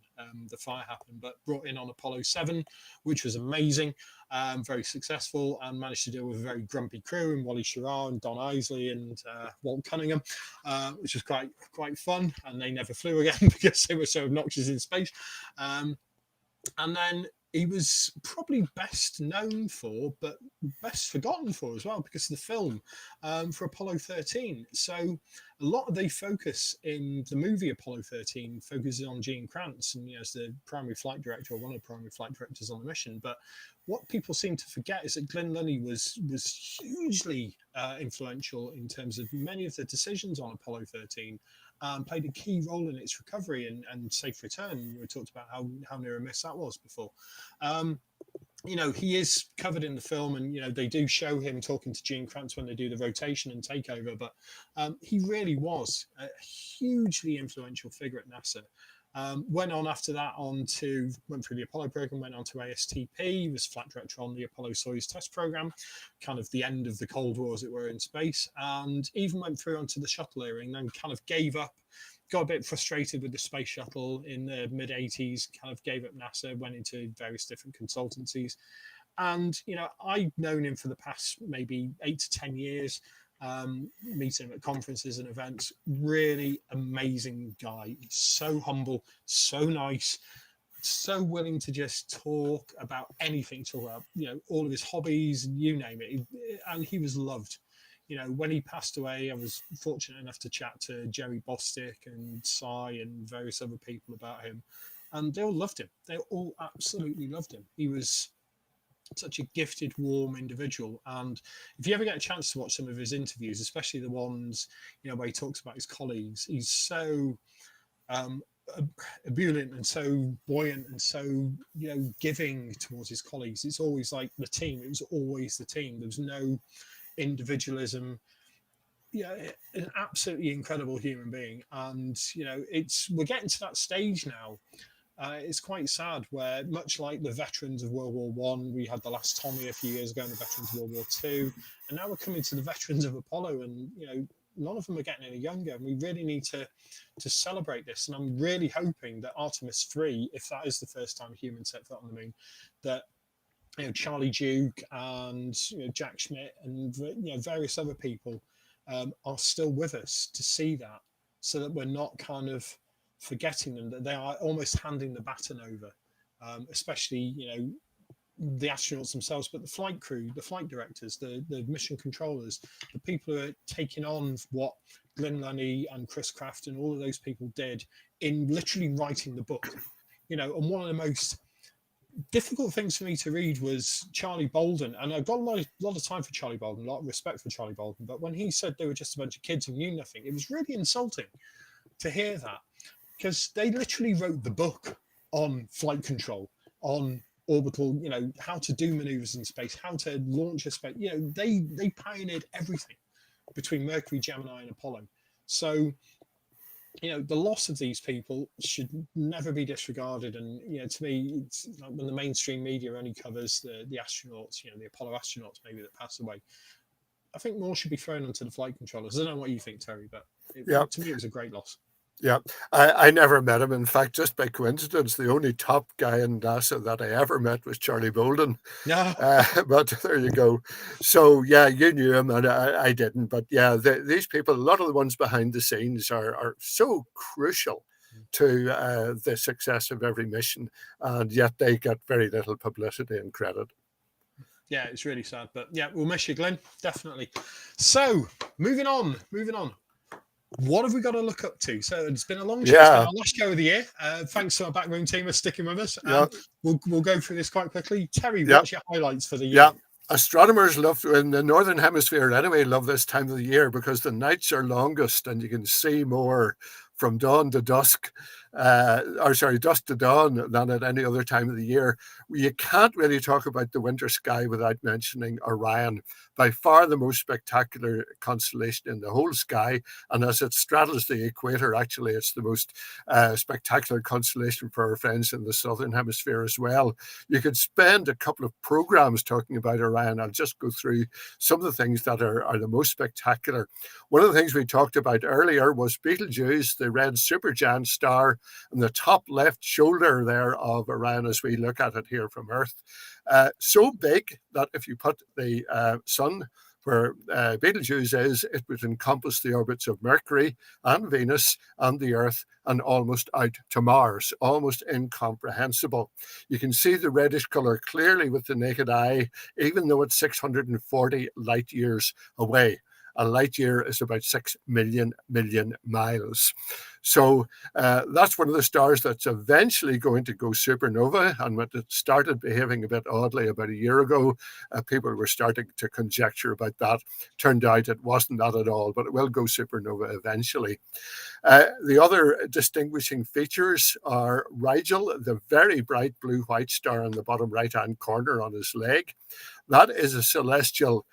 the fire happened, but brought in on Apollo 7, which was amazing, very successful, and managed to deal with a very grumpy crew, and Wally Schirra and Don Isley and Walt Cunningham, which was quite fun, and they never flew again because they were so obnoxious in space. And then he was probably best known for, but best forgotten for as well, because of the film for Apollo 13. So a lot of the focus in the movie Apollo 13 focuses on Gene Kranz, and as the primary flight director, or one of the primary flight directors on the mission. But what people seem to forget is that Glyn Lunny was hugely influential in terms of many of the decisions on Apollo 13. Played a key role in its recovery and safe return. We talked about how near a miss that was before. He is covered in the film, and they do show him talking to Gene Kranz when they do the rotation and takeover. But he really was a hugely influential figure at NASA. Went on after that went through the Apollo program, went on to ASTP, was flight director on the Apollo-Soyuz test program, kind of the end of the Cold War, as it were, in space, and even went through onto the shuttle era, and then kind of gave up, got a bit frustrated with the space shuttle in the mid-80s, kind of gave up NASA, went into various different consultancies. And, I've known him for the past maybe 8 to 10 years, meeting him at conferences and events. Really amazing guy. He's so humble, so nice, so willing to just talk about anything, talk about, all of his hobbies, you name it. And he was loved. When he passed away, I was fortunate enough to chat to Jerry Bostick and Cy and various other people about him. And they all loved him. They all absolutely loved him. He was such a gifted, warm individual. And if you ever get a chance to watch some of his interviews, especially the ones, where he talks about his colleagues, he's so ebullient and so buoyant and so, giving towards his colleagues. It's always like the team. It was always the team. There was no individualism. An absolutely incredible human being. And, we're getting to that stage now. It's quite sad, where much like the veterans of World War One, we had the last Tommy a few years ago, and the veterans of World War Two, and now we're coming to the veterans of Apollo, and none of them are getting any younger, and we really need to celebrate this. And I'm really hoping that Artemis 3, if that is the first time humans set foot on the moon, that Charlie Duke and Jack Schmidt and various other people are still with us to see that, so that we're not kind of forgetting them, that they are almost handing the baton over, especially the astronauts themselves, but the flight crew, the flight directors, the mission controllers, the people who are taking on what Glyn Lunny and Chris Kraft and all of those people did in literally writing the book. And one of the most difficult things for me to read was Charlie Bolden, and I've got a lot of time for Charlie Bolden, a lot of respect for Charlie Bolden, but when he said they were just a bunch of kids who knew nothing, it was really insulting to hear that, because they literally wrote the book. on flight control, on orbital, how to do maneuvers in space, how to launch a space. They pioneered everything between Mercury, Gemini, and Apollo. So, the loss of these people should never be disregarded. And to me, it's like when the mainstream media only covers the astronauts, the Apollo astronauts maybe that passed away. I think more should be thrown onto the flight controllers. I don't know what you think, Terry, but to me, it was a great loss. Yeah, I never met him. In fact, just by coincidence, the only top guy in NASA that I ever met was Charlie Bolden. Yeah. But there you go. So, yeah, you knew him and I didn't. But yeah, these people, a lot of the ones behind the scenes are so crucial to the success of every mission. And yet they get very little publicity and credit. Yeah, it's really sad. But yeah, we'll miss you, Glenn. Definitely. So, moving on. What have we got to look up to? So it's been a long show. It's been our last show of the year. Thanks to our backroom team for sticking with us. We'll go through this quite quickly. Terry, what's your highlights for the year? Yeah, astronomers love, in the Northern Hemisphere anyway, love this time of the year because the nights are longest and you can see more from dawn to dusk, dusk to dawn than at any other time of the year. You can't really talk about the winter sky without mentioning Orion, by far the most spectacular constellation in the whole sky. And as it straddles the equator, actually, it's the most spectacular constellation for our friends in the Southern Hemisphere as well. You could spend a couple of programs talking about Orion. I'll just go through some of the things that are the most spectacular. One of the things we talked about earlier was Betelgeuse, the red supergiant star in the top left shoulder there of Orion as we look at it here from Earth. So big that if you put the sun where Betelgeuse is, it would encompass the orbits of Mercury and Venus and the Earth and almost out to Mars, almost incomprehensible. You can see the reddish color clearly with the naked eye, even though it's 640 light years away. A light year is about 6 million miles. So that's one of the stars that's eventually going to go supernova. And when it started behaving a bit oddly about a year ago, people were starting to conjecture about that. Turned out it wasn't that at all, but it will go supernova eventually. The other distinguishing features are Rigel, the very bright blue-white star in the bottom right-hand corner on his leg. That is a celestial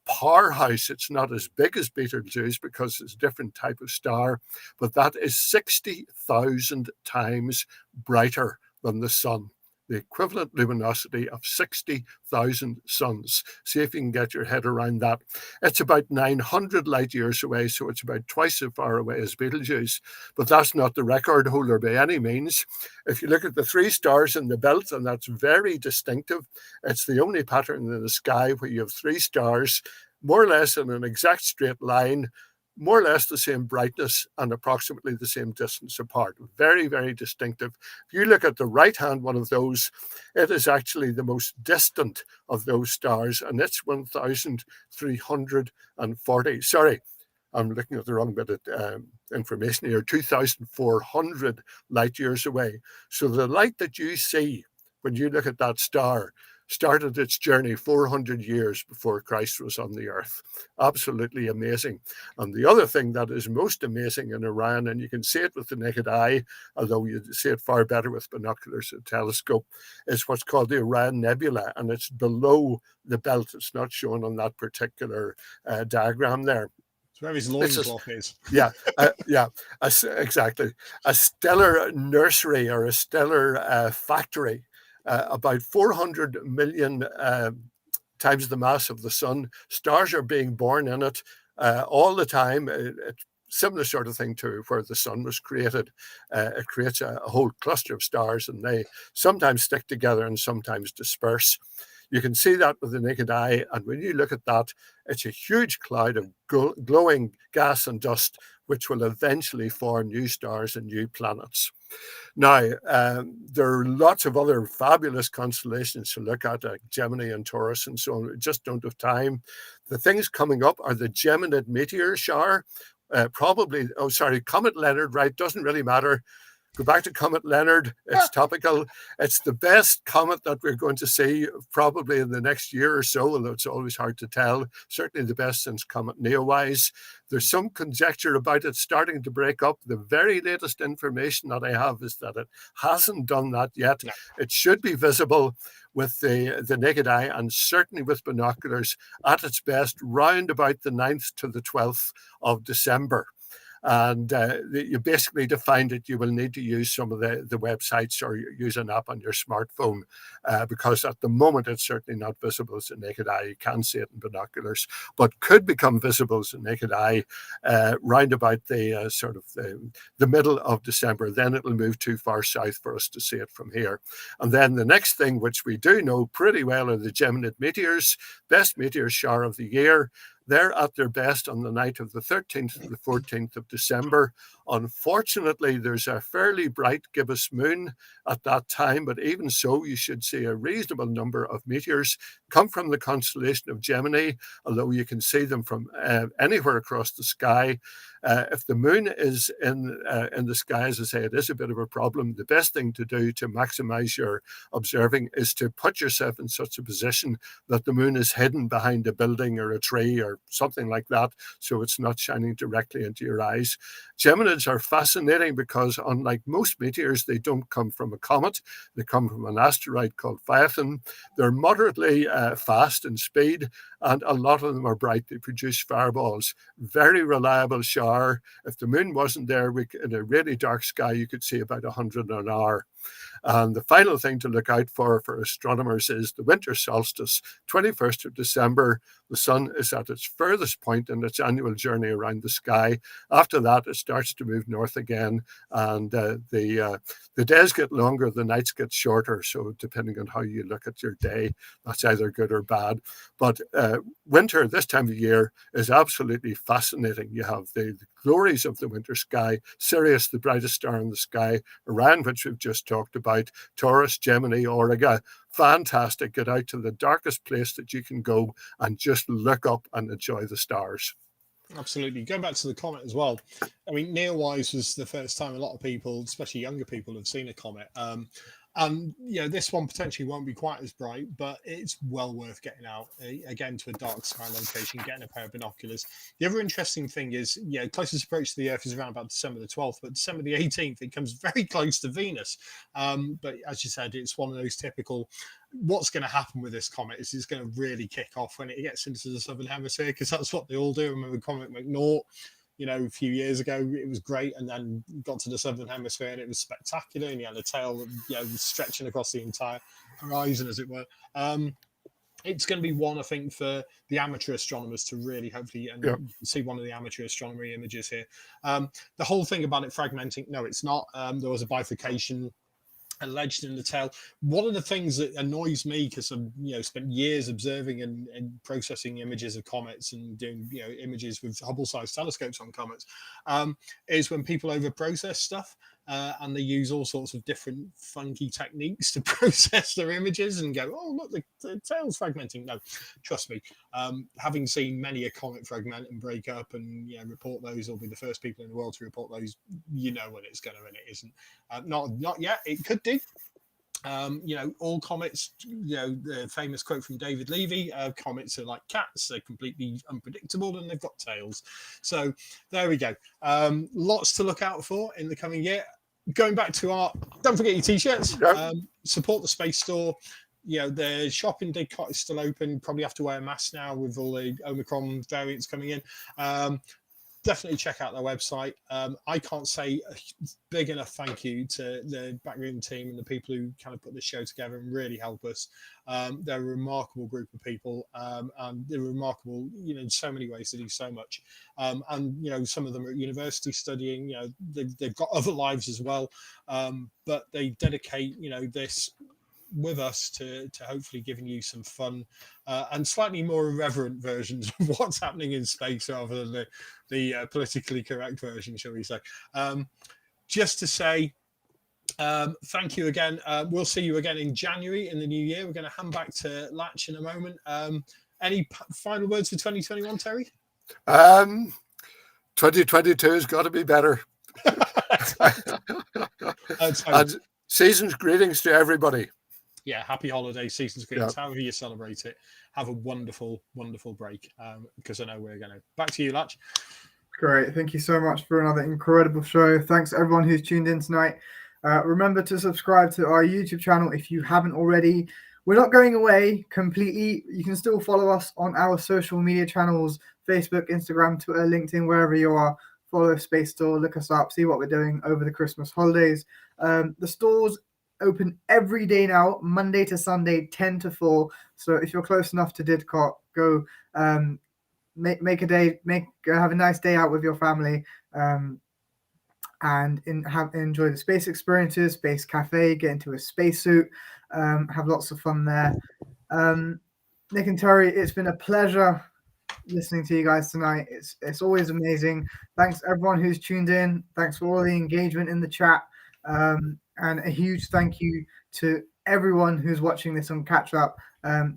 powerhouse. It's not as big as Betelgeuse because it's a different type of star, but that is 60,000 times brighter than the sun. The equivalent luminosity of 60,000 suns. See if you can get your head around that. It's about 900 light years away, so it's about twice as far away as Betelgeuse. But that's not the record holder by any means. If you look at the three stars in the belt, and that's very distinctive, it's the only pattern in the sky where you have three stars, more or less in an exact straight line, more or less the same brightness and approximately the same distance apart. Very, very distinctive. If you look at the right-hand one of those, it is actually the most distant of those stars, and it's 1,340. Sorry, I'm looking at the wrong bit of information here. 2,400 light years away. So the light that you see when you look at that star started its journey 400 years before Christ was on the earth. Absolutely amazing. And the other thing that is most amazing in Orion, and you can see it with the naked eye, although you see it far better with binoculars and telescope, is what's called the Orion Nebula, and it's below the belt. It's not shown on that particular diagram there. It's where his loincloth is. Yeah, exactly. A stellar nursery or a stellar factory. About 400 million times the mass of the sun. Stars are being born in it all the time. Similar sort of thing to where the sun was created. It creates a whole cluster of stars, and they sometimes stick together and sometimes disperse. You can see that with the naked eye, and when you look at that, it's a huge cloud of glowing gas and dust, which will eventually form new stars and new planets. Now, there are lots of other fabulous constellations to look at, like Gemini and Taurus and so on. We just don't have time. The things coming up are the Geminid meteor shower, Comet Leonard, right? Doesn't really matter. Go back to Comet Leonard. It's topical. It's the best comet that we're going to see probably in the next year or so, although it's always hard to tell. Certainly the best since Comet Neowise. There's some conjecture about it starting to break up. The very latest information that I have is that it hasn't done that yet. No. It should be visible with the naked eye, and certainly with binoculars at its best round about the 9th to the 12th of December. And you basically, to find it, you will need to use some of the websites or use an app on your smartphone, because at the moment it's certainly not visible as a naked eye. You can see it in binoculars, but could become visible as a naked eye round about the sort of the middle of December. Then it will move too far south for us to see it from here. And then the next thing, which we do know pretty well, are the Geminid meteors, best meteor shower of the year. They're at their best on the night of the 13th to the 14th of December. Unfortunately, there's a fairly bright gibbous moon at that time, but even so, you should see a reasonable number of meteors come from the constellation of Gemini, although you can see them from anywhere across the sky. If the moon is in the sky, as I say, it is a bit of a problem. The best thing to do to maximize your observing is to put yourself in such a position that the moon is hidden behind a building or a tree or something like that, so it's not shining directly into your eyes. Geminids are fascinating because, unlike most meteors, they don't come from a comet. They come from an asteroid called Phaethon. They're moderately fast in speed, and a lot of them are bright. They produce fireballs. Very reliable shower. If the moon wasn't there, in a really dark sky, you could see about 100 an hour. And the final thing to look out for astronomers is the winter solstice, 21st of December. The sun is at its furthest point in its annual journey around the sky. After that, it starts to move north again, and the days get longer, the nights get shorter. So depending on how you look at your day, that's either good or bad. But winter this time of year is absolutely fascinating. You have the glories of the winter sky, Sirius, the brightest star in the sky, Orion, which we've just talked about, Taurus, Gemini, Auriga. Fantastic. Get out to the darkest place that you can go and just look up and enjoy the stars. Absolutely. Going back to the comet as well. I mean, Neowise was the first time a lot of people, especially younger people, have seen a comet. And this one potentially won't be quite as bright, but it's well worth getting out again to a dark sky location, getting a pair of binoculars. The other interesting thing is, closest approach to the Earth is around about December the 12th, but December the 18th, it comes very close to Venus. But as you said, it's one of those typical. What's going to happen with this comet is it's going to really kick off when it gets into the southern hemisphere, because that's what they all do. Remember Comet McNaught? A few years ago, it was great, and then got to the southern hemisphere, and it was spectacular. And you had a tail, was stretching across the entire horizon, as it were. It's going to be one, I think, for the amateur astronomers to really hopefully and you can see one of the amateur astronomy images here. The whole thing about it fragmenting, no, it's not. There was a bifurcation alleged in the tail. One of the things that annoys me, because I've spent years observing and processing images of comets and doing images with Hubble-sized telescopes on comets, is when people over-process stuff. And they use all sorts of different funky techniques to process their images and go, oh, look, the tail's fragmenting. No, trust me, having seen many a comet fragment and break up and report those, or be the first people in the world to report those, when it's going to, and it isn't. Not yet. It could do. All comets, the famous quote from David Levy, comets are like cats. They're completely unpredictable and they've got tails. So there we go. Lots to look out for in the coming year. Going back to don't forget your t-shirts. Support the Space Store. The shop in Didcot is still open. Probably have to wear a mask now with all the Omicron variants coming in. Definitely check out their website. I can't say a big enough thank you to the backroom team and the people who kind of put this show together and really help us. They're a remarkable group of people, and they're remarkable, in so many ways. They do so much. And some of them are at university studying. They've got other lives as well, but they dedicate, this with us to hopefully giving you some fun and slightly more irreverent versions of what's happening in space, rather than the politically correct version, shall we say. Just to say thank you again. We'll see you again in January in the new year. We're going to hand back to Latch in a moment. Any final words for 2021, Terry? 2022 has got to be better. And season's greetings to everybody. Yeah, happy holidays, season's greetings, however you celebrate it. Have a wonderful, wonderful break, because I know we're going to. Back to you, Latch. Great. Thank you so much for another incredible show. Thanks everyone who's tuned in tonight. Remember to subscribe to our YouTube channel if you haven't already. We're not going away completely. You can still follow us on our social media channels, Facebook, Instagram, Twitter, LinkedIn, wherever you are. Follow Space Store, look us up, see what we're doing over the Christmas holidays. The stores open every day now, Monday to Sunday, 10 to 4. So if you're close enough to Didcot, go make a day, have a nice day out with your family, and enjoy the space experiences, space cafe, get into a spacesuit, have lots of fun there. Nick and Terry, it's been a pleasure listening to you guys tonight. It's always amazing. Thanks everyone who's tuned in. Thanks for all the engagement in the chat, and a huge thank you to everyone who's watching this on Catch Up.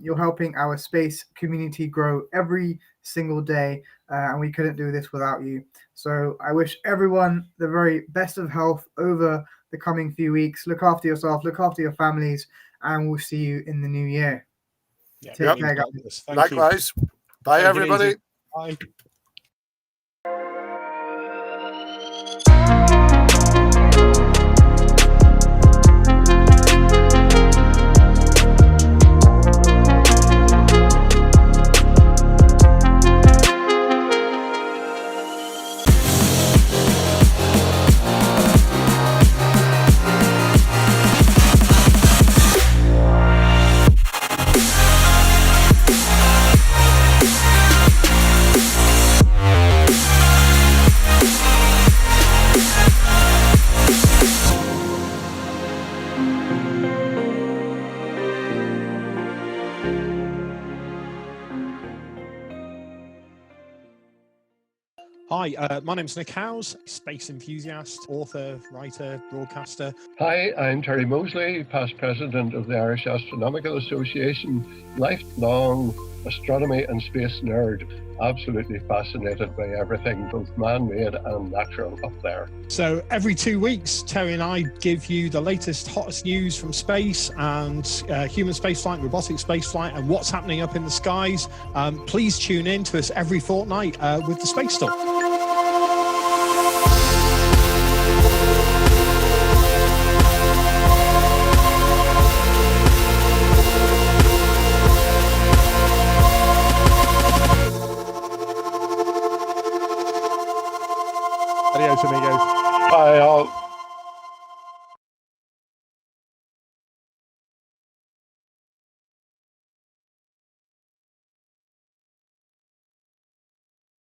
You're helping our space community grow every single day, and we couldn't do this without you. So I wish everyone the very best of health over the coming few weeks. Look after yourself, look after your families, and we'll see you in the new year. Take care, guys. Likewise. Bye, everybody. Bye. Hi, my name's Nick Howes, space enthusiast, author, writer, broadcaster. Hi, I'm Terry Moseley, past president of the Irish Astronomical Association, lifelong astronomy and space nerd, absolutely fascinated by everything, both man-made and natural up there. So every 2 weeks, Terry and I give you the latest, hottest news from space and human spaceflight, robotic spaceflight, and what's happening up in the skies. Please tune in to us every fortnight with the Space Stuff.